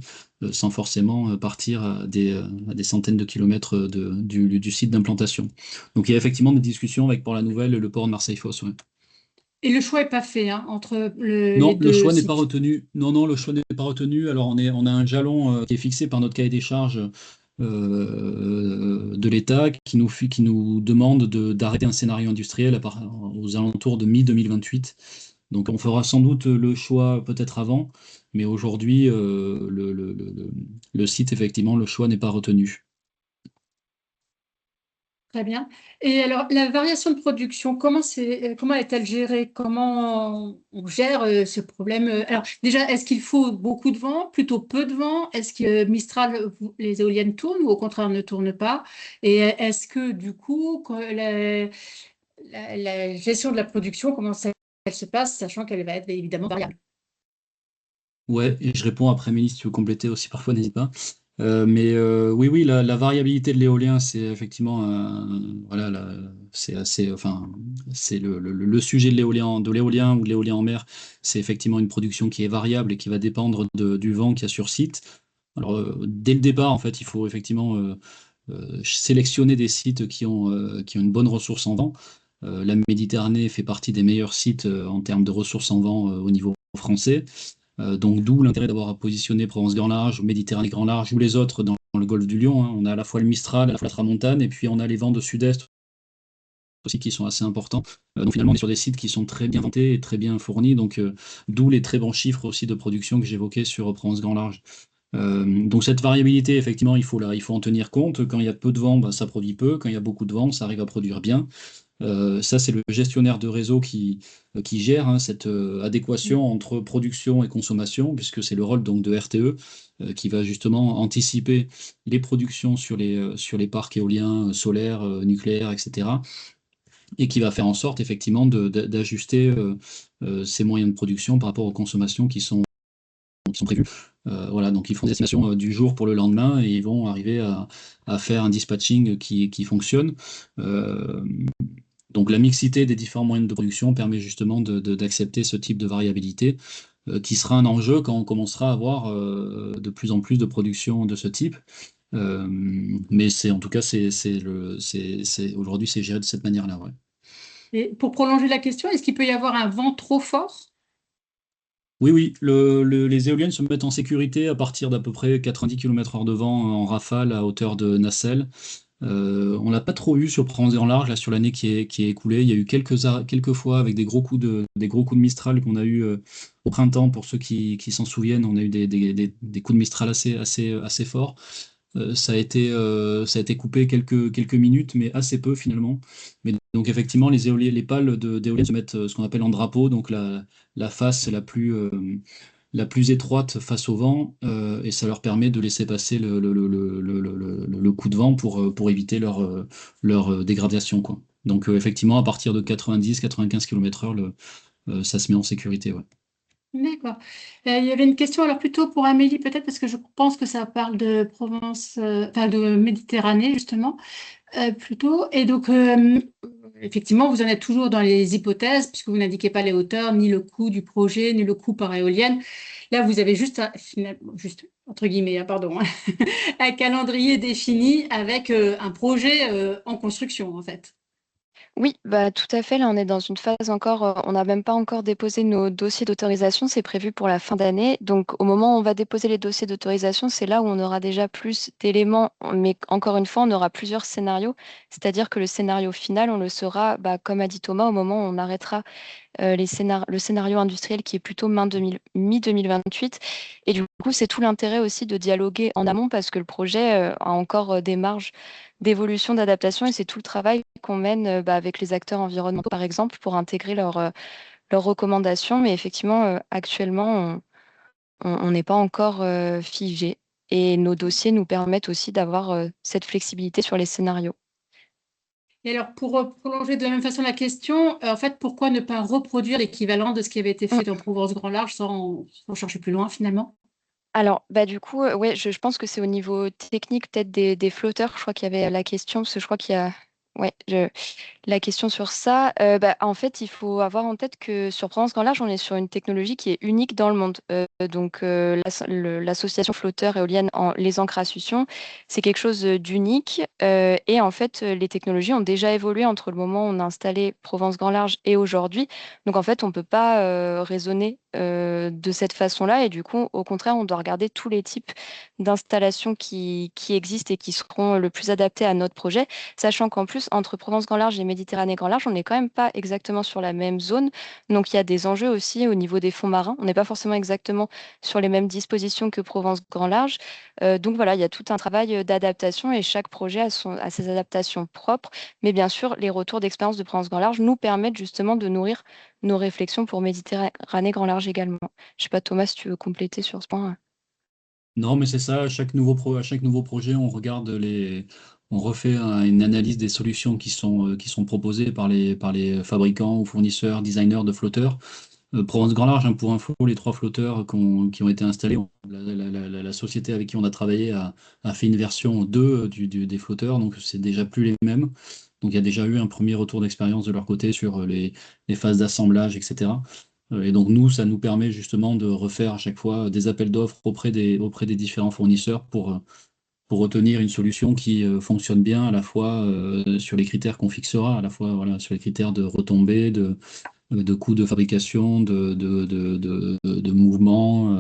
sans forcément partir à des centaines de kilomètres du site d'implantation. Donc il y a effectivement des discussions avec Port-la-Nouvelle et le port de Marseille-Fos. Ouais. Et le choix n'est pas fait hein, entre les Non, le deux choix n'est pas sites. retenu. Non, non, le choix n'est pas retenu. Alors, on a un jalon qui est fixé par notre cahier des charges de l'État qui nous demande d'arrêter un scénario industriel aux alentours de mi-2028. Donc, on fera sans doute le choix peut-être avant, mais aujourd'hui, le site, effectivement, le choix n'est pas retenu. Très bien. Et alors, la variation de production, comment est-elle gérée? Comment on gère ce problème? Alors, déjà, est-ce qu'il faut beaucoup de vent, plutôt peu de vent? Est-ce que Mistral, les éoliennes tournent ou au contraire ne tournent pas? Et est-ce que du coup, la gestion de la production, comment elle se passe, sachant qu'elle va être évidemment variable? Ouais, et je réponds après, Mélie, si tu veux compléter aussi, parfois, n'hésite pas. Mais oui, oui, la variabilité de l'éolien, c'est effectivement, voilà, c'est assez, enfin, c'est le sujet de l'éolien ou de l'éolien en mer, c'est effectivement une production qui est variable et qui va dépendre du vent qu'il y a sur site. Alors, dès le départ, en fait, il faut effectivement sélectionner des sites qui ont une bonne ressource en vent. La Méditerranée fait partie des meilleurs sites en termes de ressources en vent au niveau français. Donc d'où l'intérêt d'avoir positionné Provence Grand Large, ou Méditerranée Grand Large, ou les autres dans le golfe du Lion, hein. On a à la fois le Mistral, à la fois la Tramontane, et puis on a les vents de sud-est aussi qui sont assez importants. Donc finalement, on est sur des sites qui sont très bien vantés et très bien fournis, donc d'où les très bons chiffres aussi de production que j'évoquais sur Provence Grand Large. Donc cette variabilité, effectivement, il faut en tenir compte. Quand il y a peu de vent, bah, ça produit peu. Quand il y a beaucoup de vent, ça arrive à produire bien. Ça, c'est le gestionnaire de réseau qui gère, hein, cette adéquation entre production et consommation, puisque c'est le rôle donc de RTE qui va justement anticiper les productions sur les parcs éoliens, solaires, nucléaires, etc. Et qui va faire en sorte effectivement d'ajuster ces moyens de production par rapport aux consommations qui sont prévues. Voilà, donc ils font des estimations du jour pour le lendemain et ils vont arriver à faire un dispatching qui fonctionne. Euh, donc la mixité des différents moyens de production permet justement d'accepter ce type de variabilité qui sera un enjeu quand on commencera à avoir de plus en plus de production de ce type. Mais en tout cas, aujourd'hui, c'est géré de cette manière-là. Ouais. Et pour prolonger la question, est-ce qu'il peut y avoir un vent trop fort? Oui, oui, les éoliennes se mettent en sécurité à partir d'à peu près 90 km/h de vent en rafale à hauteur de nacelle. On l'a pas trop eu sur Provence Grand Large là, sur l'année qui est écoulée. Il y a eu quelques fois avec des gros coups de Mistral qu'on a eu au printemps. Pour ceux qui s'en souviennent, on a eu des coups de Mistral assez forts. Ça a été coupé quelques minutes, mais assez peu finalement. Mais donc effectivement, les pales d'éoliennes se mettent ce qu'on appelle en drapeau, donc la face la plus étroite face au vent, et ça leur permet de laisser passer le coup de vent pour éviter leur dégradation, quoi. Donc effectivement, à partir de 90-95 km/h, ça se met en sécurité, ouais. D'accord. Il y avait une question, alors plutôt pour Amélie peut-être, parce que je pense que ça parle de Provence, enfin de Méditerranée justement, plutôt. Et donc, effectivement, vous en êtes toujours dans les hypothèses, puisque vous n'indiquez pas les hauteurs, ni le coût du projet, ni le coût par éolienne. Là, vous avez juste, finalement, juste, entre guillemets, hein, pardon, un calendrier défini avec un projet en construction, en fait. Oui, bah, tout à fait. Là, on est dans une phase encore, on n'a même pas encore déposé nos dossiers d'autorisation. C'est prévu pour la fin d'année. Donc, au moment où on va déposer les dossiers d'autorisation, c'est là où on aura déjà plus d'éléments. Mais encore une fois, on aura plusieurs scénarios. C'est-à-dire que le scénario final, on le saura, bah, comme a dit Thomas, au moment où on arrêtera le scénario industriel qui est plutôt mi-2028. Et du coup, c'est tout l'intérêt aussi de dialoguer en amont parce que le projet a encore des marges d'évolution, d'adaptation et c'est tout le travail qu'on mène bah, avec les acteurs environnementaux, par exemple, pour intégrer leurs recommandations. Mais effectivement, actuellement, on n'est pas encore figé et nos dossiers nous permettent aussi d'avoir cette flexibilité sur les scénarios. Et alors, pour prolonger de la même façon la question, en fait, pourquoi ne pas reproduire l'équivalent de ce qui avait été fait dans Provence Grand Large sans chercher plus loin, finalement? Alors, bah, du coup, ouais, je pense que c'est au niveau technique peut-être des flotteurs. Je crois qu'il y avait la question, parce que je crois qu'il y a ouais, la question sur ça. Bah, en fait, il faut avoir en tête que sur Provence Grand Large, on est sur une technologie qui est unique dans le monde. Donc, l'association flotteur éolienne les Ancres à Succion, c'est quelque chose d'unique. Et en fait, les technologies ont déjà évolué entre le moment où on a installé Provence Grand Large et aujourd'hui. Donc, en fait, on ne peut pas raisonner de cette façon-là. Et du coup, au contraire, on doit regarder tous les types d'installations qui existent et qui seront le plus adaptés à notre projet, sachant qu'en plus, entre Provence Grand Large et Méditerranée Grand Large, on n'est quand même pas exactement sur la même zone. Donc, il y a des enjeux aussi au niveau des fonds marins. On n'est pas forcément exactement sur les mêmes dispositions que Provence Grand Large. Donc, voilà, il y a tout un travail d'adaptation et chaque projet a ses adaptations propres. Mais bien sûr, les retours d'expérience de Provence Grand Large nous permettent justement de nourrir nos réflexions pour Méditerranée Grand Large également. Je sais pas, Thomas, si tu veux compléter sur ce point. Non, mais c'est ça, à chaque nouveau projet, on refait une analyse des solutions qui sont proposées par les fabricants ou fournisseurs, designers de flotteurs. Provence Grand Large, hein, pour info, les trois flotteurs qui ont été installés, la société avec qui on a travaillé a fait une version 2 des flotteurs, donc c'est déjà plus les mêmes. Donc il y a déjà eu un premier retour d'expérience de leur côté sur les phases d'assemblage, etc. Et donc nous, ça nous permet justement de refaire à chaque fois des appels d'offres auprès des différents fournisseurs pour retenir une solution qui fonctionne bien à la fois sur les critères qu'on fixera, à la fois voilà, sur les critères de retombées, de coûts de fabrication, de mouvement,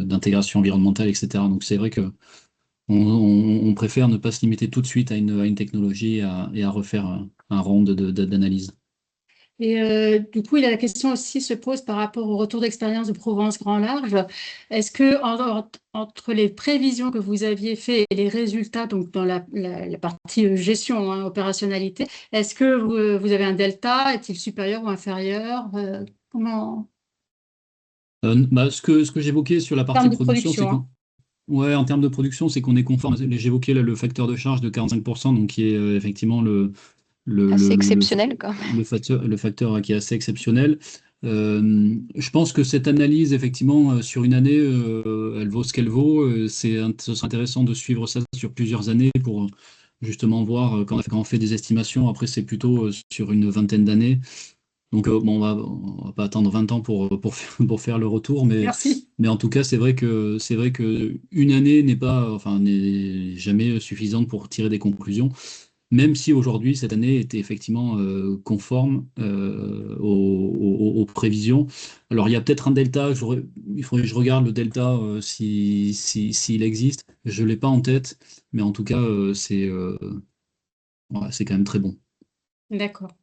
d'intégration environnementale, etc. Donc c'est vrai que on préfère ne pas se limiter tout de suite à une technologie et à refaire un round d'analyse. Et du coup, la question aussi se pose par rapport au retour d'expérience de Provence Grand Large. Est-ce que entre les prévisions que vous aviez fait et les résultats, donc dans la partie gestion, hein, opérationnalité, est-ce que vous avez un delta? Est-il supérieur ou inférieur? Comment? Bah, ce que j'évoquais sur la En termes partie de production, c'est production, hein. qu'on ouais, en termes de production, c'est qu'on est conforme. J'évoquais là, le facteur de charge de 45%, donc qui est effectivement Assez exceptionnel quand même. le facteur qui est assez exceptionnel. Je pense que cette analyse, effectivement, sur une année, elle vaut ce qu'elle vaut. Ce serait intéressant de suivre ça sur plusieurs années pour justement voir quand on fait des estimations. Après, c'est plutôt sur une vingtaine d'années. Donc, bon, on va pas attendre 20 ans pour faire le retour, Merci. mais en tout cas, c'est vrai que une année n'est jamais suffisante pour tirer des conclusions. même si aujourd'hui, cette année était effectivement conforme aux prévisions. Alors, il y a peut-être un delta, il faudrait que je regarde le delta s'il existe. Je ne l'ai pas en tête, mais en tout cas, c'est quand même très bon. D'accord.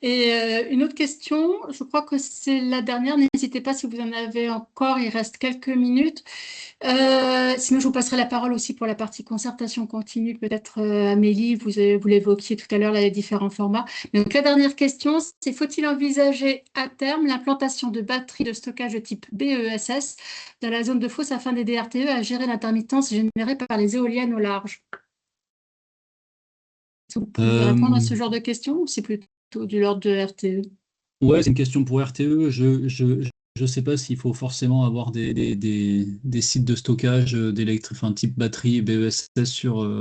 Et une autre question, je crois que c'est la dernière. N'hésitez pas si vous en avez encore, il reste quelques minutes. Sinon, je vous passerai la parole aussi pour la partie concertation continue. Peut-être Amélie, vous l'évoquiez tout à l'heure, les différents formats. Donc, la dernière question, c'est faut-il envisager à terme l'implantation de batteries de stockage de type BESS dans la zone de fosse afin d'aider RTE à gérer l'intermittence générée par les éoliennes au large? Est-ce que vous pouvez répondre à ce genre de questions ou c'est plutôt du l'ordre de RTE? Ouais, c'est une question pour RTE. Je sais pas s'il faut forcément avoir des sites de stockage enfin, type batterie BESS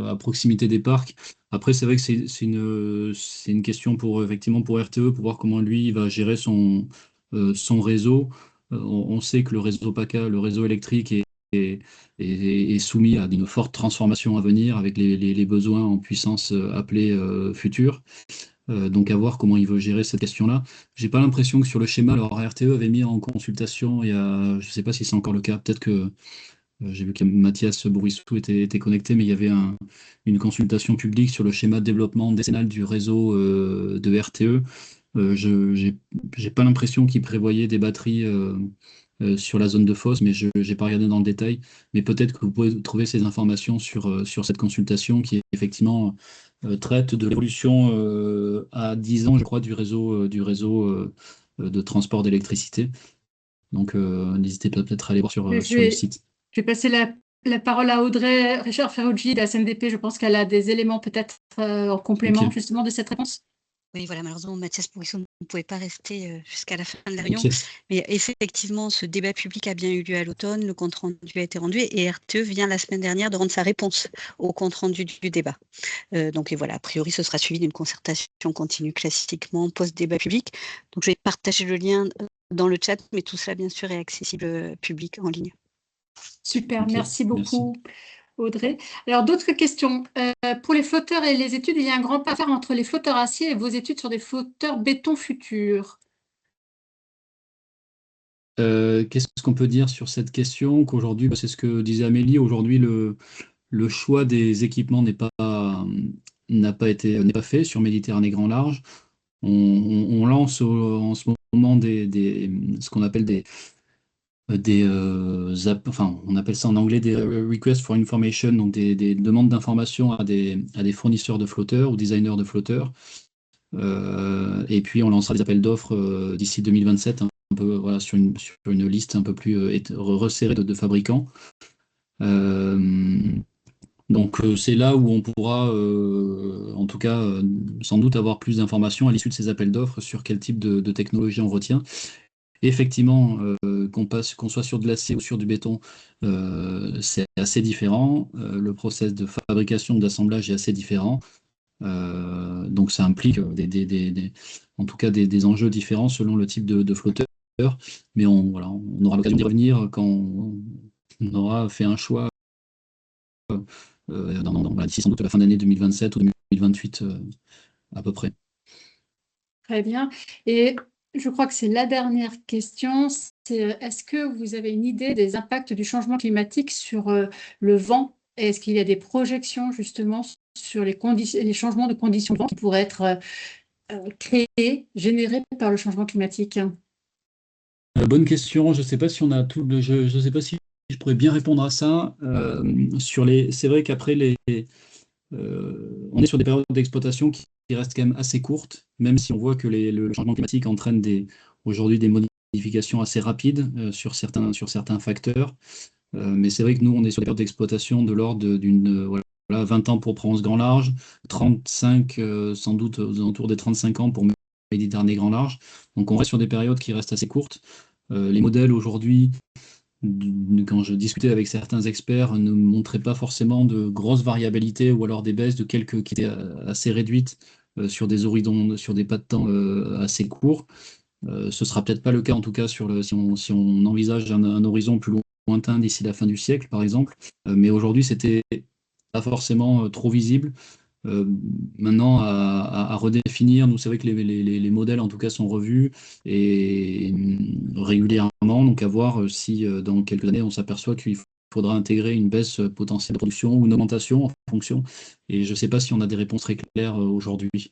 à proximité des parcs. Après, c'est vrai que c'est une question effectivement pour RTE pour voir comment lui il va gérer son réseau. On sait que le réseau PACA, le réseau électrique est soumis à une forte transformation à venir avec les besoins en puissance appelée future. Donc à voir comment il veut gérer cette question-là. J'ai pas l'impression que sur le schéma, alors RTE avait mis en consultation, je sais pas si c'est encore le cas, peut-être que j'ai vu que Mathias Bourissou était connecté, mais il y avait une consultation publique sur le schéma de développement décennal du réseau de RTE. J'ai pas l'impression qu'il prévoyait des batteries sur la zone de fosse, mais je n'ai pas regardé dans le détail. Mais peut-être que vous pouvez trouver ces informations sur cette consultation qui effectivement traite de l'évolution à 10 ans, je crois, du réseau de transport d'électricité. Donc n'hésitez pas peut-être à aller voir Je sur le vais, site. je vais passer la parole à Audrey Richard Ferrucci de la CNDP. Je pense qu'elle a des éléments peut-être en complément Ok, justement de cette réponse. Oui, voilà, malheureusement, Mathias Bourrisson ne pouvait pas rester jusqu'à la fin de la réunion. ok. Mais effectivement, ce débat public a bien eu lieu à l'automne, le compte rendu a été rendu et RTE vient la semaine dernière de rendre sa réponse au compte rendu du débat. Donc et voilà, a priori, ce sera suivi d'une concertation continue classiquement post-débat public. Donc je vais partager le lien dans le chat, mais tout cela, bien sûr, est accessible public en ligne. Super, Ok, merci merci. beaucoup Audrey. Alors d'autres questions. Pour les flotteurs et les études, il y a un grand pas à faire entre les flotteurs acier et vos études sur des flotteurs béton futurs. Qu'est-ce qu'on peut dire sur cette question? Qu'aujourd'hui, c'est ce que disait Amélie, aujourd'hui le choix des équipements n'est pas fait sur Méditerranée Grand Large. On lance en ce moment ce qu'on appelle enfin, on appelle ça en anglais des requests for information, donc des demandes d'information à des fournisseurs de flotteurs ou designers de flotteurs. Et puis on lancera des appels d'offres d'ici 2027, un peu voilà, sur une liste un peu plus resserrée de fabricants. Donc c'est là où on pourra, en tout cas, sans doute avoir plus d'informations à l'issue de ces appels d'offres sur quel type de technologie on retient. Et effectivement, qu'on soit sur de l'acier ou sur du béton, c'est assez différent. Le process de fabrication, d'assemblage est assez différent. Donc ça implique en tout cas des enjeux différents selon le type de flotteur. Mais voilà, on aura l'occasion d'y revenir quand on aura fait un choix d'ici sans doute la fin d'année 2027 ou 2028 à peu près. Très bien. Et je crois que c'est la dernière question. C'est est-ce que vous avez une idée des impacts du changement climatique sur le vent? Et est-ce qu'il y a des projections justement sur les changements de conditions de vent qui pourraient être créés, générés par le changement climatique? Bonne question. Je ne sais pas si on a je sais pas si je pourrais bien répondre à ça. C'est vrai qu'après on est sur des périodes d'exploitation qui restent quand même assez courtes, même si on voit que le changement climatique entraîne aujourd'hui des modifications assez rapides sur certains facteurs. Mais c'est vrai que nous, on est sur des périodes d'exploitation de l'ordre d'une voilà, 20 ans pour Provence Grand Large, 35 sans doute aux alentours des 35 ans pour Méditerranée Grand Large. Donc on reste sur des périodes qui restent assez courtes. Les modèles aujourd'hui, quand je discutais avec certains experts, ne montraient pas forcément de grosses variabilités ou alors des baisses de quelques qui étaient assez réduites sur des horizons, sur des pas de temps assez courts. Ce sera peut-être pas le cas en tout cas si on envisage un horizon plus lointain d'ici la fin du siècle par exemple. Mais aujourd'hui, c'était pas forcément trop visible. maintenant à redéfinir. Nous, c'est vrai que les modèles, en tout cas, sont revus et régulièrement. Donc, à voir si dans quelques années, on s'aperçoit qu'il faudra intégrer une baisse potentielle de production ou une augmentation en fonction. Et je ne sais pas si on a des réponses très claires aujourd'hui.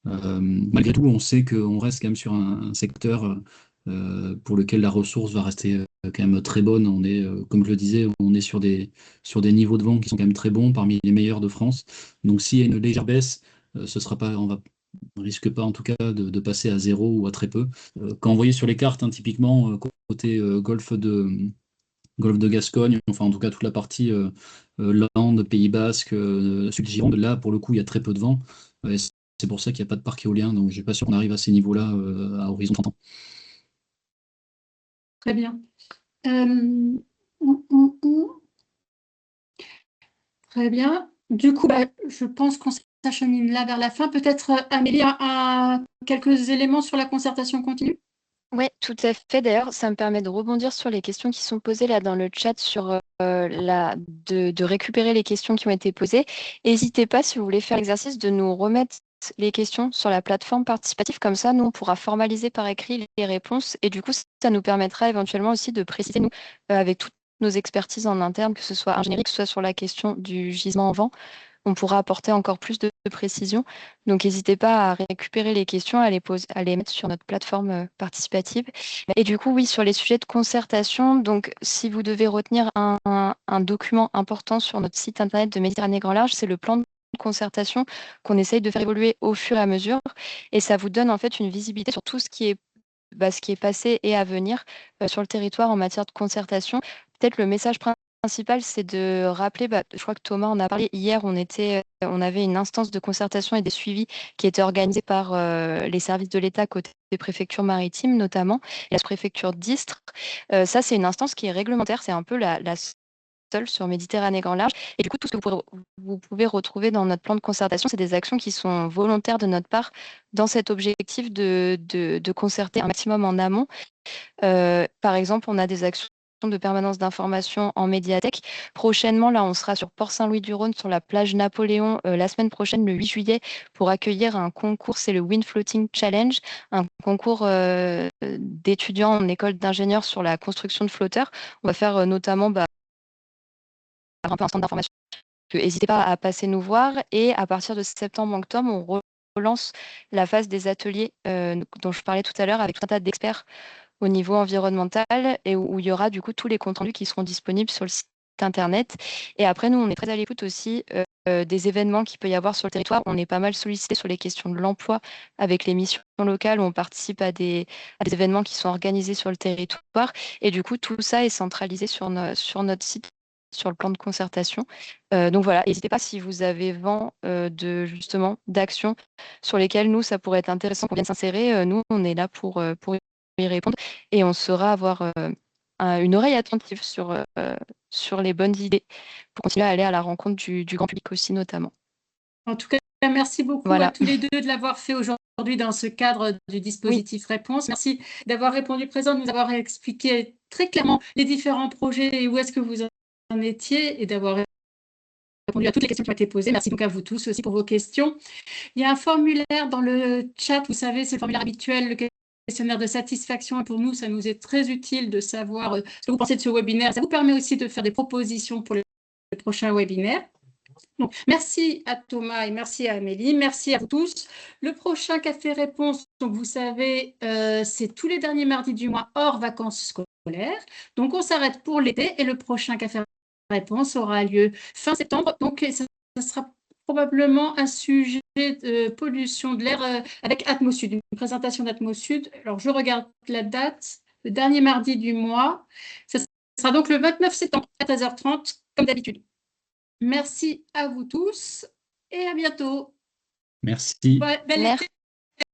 Malgré tout, on sait qu'on reste quand même sur un secteur pour lequel la ressource va rester quand même très bonne. On est, comme je le disais, on est sur des niveaux de vente qui sont quand même très bons, parmi les meilleurs de France. Donc s'il y a une légère baisse, ce sera pas, on risque pas en tout cas de passer à zéro ou à très peu. Quand on voyait sur les cartes, hein, typiquement côté Golfe de Gascogne, enfin en tout cas toute la partie Landes, Pays Basque, Sud Gironde, là pour le coup il y a très peu de vent. C'est pour ça qu'il n'y a pas de parc éolien, donc je suis pas sûr qu'on arrive à ces niveaux-là à horizon 30 ans. Très bien. Hum, hum, hum. Très bien. Du coup, je pense qu'on s'achemine là vers la fin. Peut-être, Amélie, quelques éléments sur la concertation continue? Oui, tout à fait. D'ailleurs, ça me permet de rebondir sur les questions qui sont posées là dans le chat sur de récupérer les questions qui ont été posées. N'hésitez pas, si vous voulez faire l'exercice, de nous remettre les questions sur la plateforme participative. Comme ça, nous, on pourra formaliser par écrit les réponses. Et du coup, ça nous permettra éventuellement aussi de préciser, nous, avec toutes nos expertises en interne, que ce soit ingénierie, que ce soit sur la question du gisement en vent, on pourra apporter encore plus de précision. Donc, n'hésitez pas à récupérer les questions, à les mettre sur notre plateforme participative. Et du coup, oui, sur les sujets de concertation, donc si vous devez retenir un document important sur notre site internet de Méditerranée Grand Large, c'est le plan de concertation qu'on essaye de faire évoluer au fur et à mesure. Et ça vous donne en fait une visibilité sur tout ce qui est passé et à venir sur le territoire en matière de concertation. Peut-être le message principal, c'est de rappeler, je crois que Thomas en a parlé hier, on avait une instance de concertation et des suivis qui était organisée par les services de l'État côté des préfectures maritimes notamment, et la préfecture d'Istres. Ça, c'est une instance qui est réglementaire, c'est un peu la seule sur Méditerranée Grand Large. Et du coup, tout ce que vous pouvez retrouver dans notre plan de concertation, c'est des actions qui sont volontaires de notre part dans cet objectif de concerter un maximum en amont. Par exemple, on a des actions de permanence d'information en médiathèque. Prochainement, là, on sera sur Port-Saint-Louis-du-Rhône, sur la plage Napoléon, la semaine prochaine, le 8 juillet, pour accueillir un concours, c'est le Wind Floating Challenge, un concours d'étudiants en école d'ingénieurs sur la construction de flotteurs. On va faire notamment un peu un stand d'information. N'hésitez pas à passer nous voir. Et à partir de septembre-octobre, on relance la phase des ateliers dont je parlais tout à l'heure avec tout un tas d'experts au niveau environnemental et où il y aura du coup tous les comptes rendus qui seront disponibles sur le site internet. Et après, nous, on est très à l'écoute aussi des événements qu'il peut y avoir sur le territoire. On est pas mal sollicité sur les questions de l'emploi avec les missions locales où on participe à des événements qui sont organisés sur le territoire. Et du coup, tout ça est centralisé sur notre site, sur le plan de concertation. Donc voilà, n'hésitez pas si vous avez vent d'actions sur lesquelles nous, ça pourrait être intéressant qu'on vienne s'insérer. Nous, on est là pour y répondre et on saura avoir une oreille attentive sur les bonnes idées pour continuer à aller à la rencontre du grand public aussi notamment. En tout cas, merci beaucoup à tous les deux de l'avoir fait aujourd'hui dans ce cadre du dispositif Réponse. Merci d'avoir répondu présent, de nous avoir expliqué très clairement les différents projets et où est-ce que vous en étiez et d'avoir répondu à toutes les questions qui ont été posées. Merci donc à vous tous aussi pour vos questions. Il y a un formulaire dans le chat, vous savez, c'est le formulaire habituel, le questionnaire de satisfaction. Et pour nous, ça nous est très utile de savoir ce que vous pensez de ce webinaire. Ça vous permet aussi de faire des propositions pour le prochain webinaire. Donc, merci à Thomas et merci à Amélie. Merci à vous tous. Le prochain Café Réponse, donc vous savez, c'est tous les derniers mardis du mois hors vacances scolaires. Donc, on s'arrête pour l'été et le prochain Café Réponse aura lieu fin septembre. Donc, ça sera probablement un sujet de pollution de l'air avec Atmosud, une présentation d'Atmosud. Alors, je regarde la date, le dernier mardi du mois. Ce sera donc le 29 septembre à 13h30, comme d'habitude. Merci à vous tous et à bientôt. Merci. Belle été.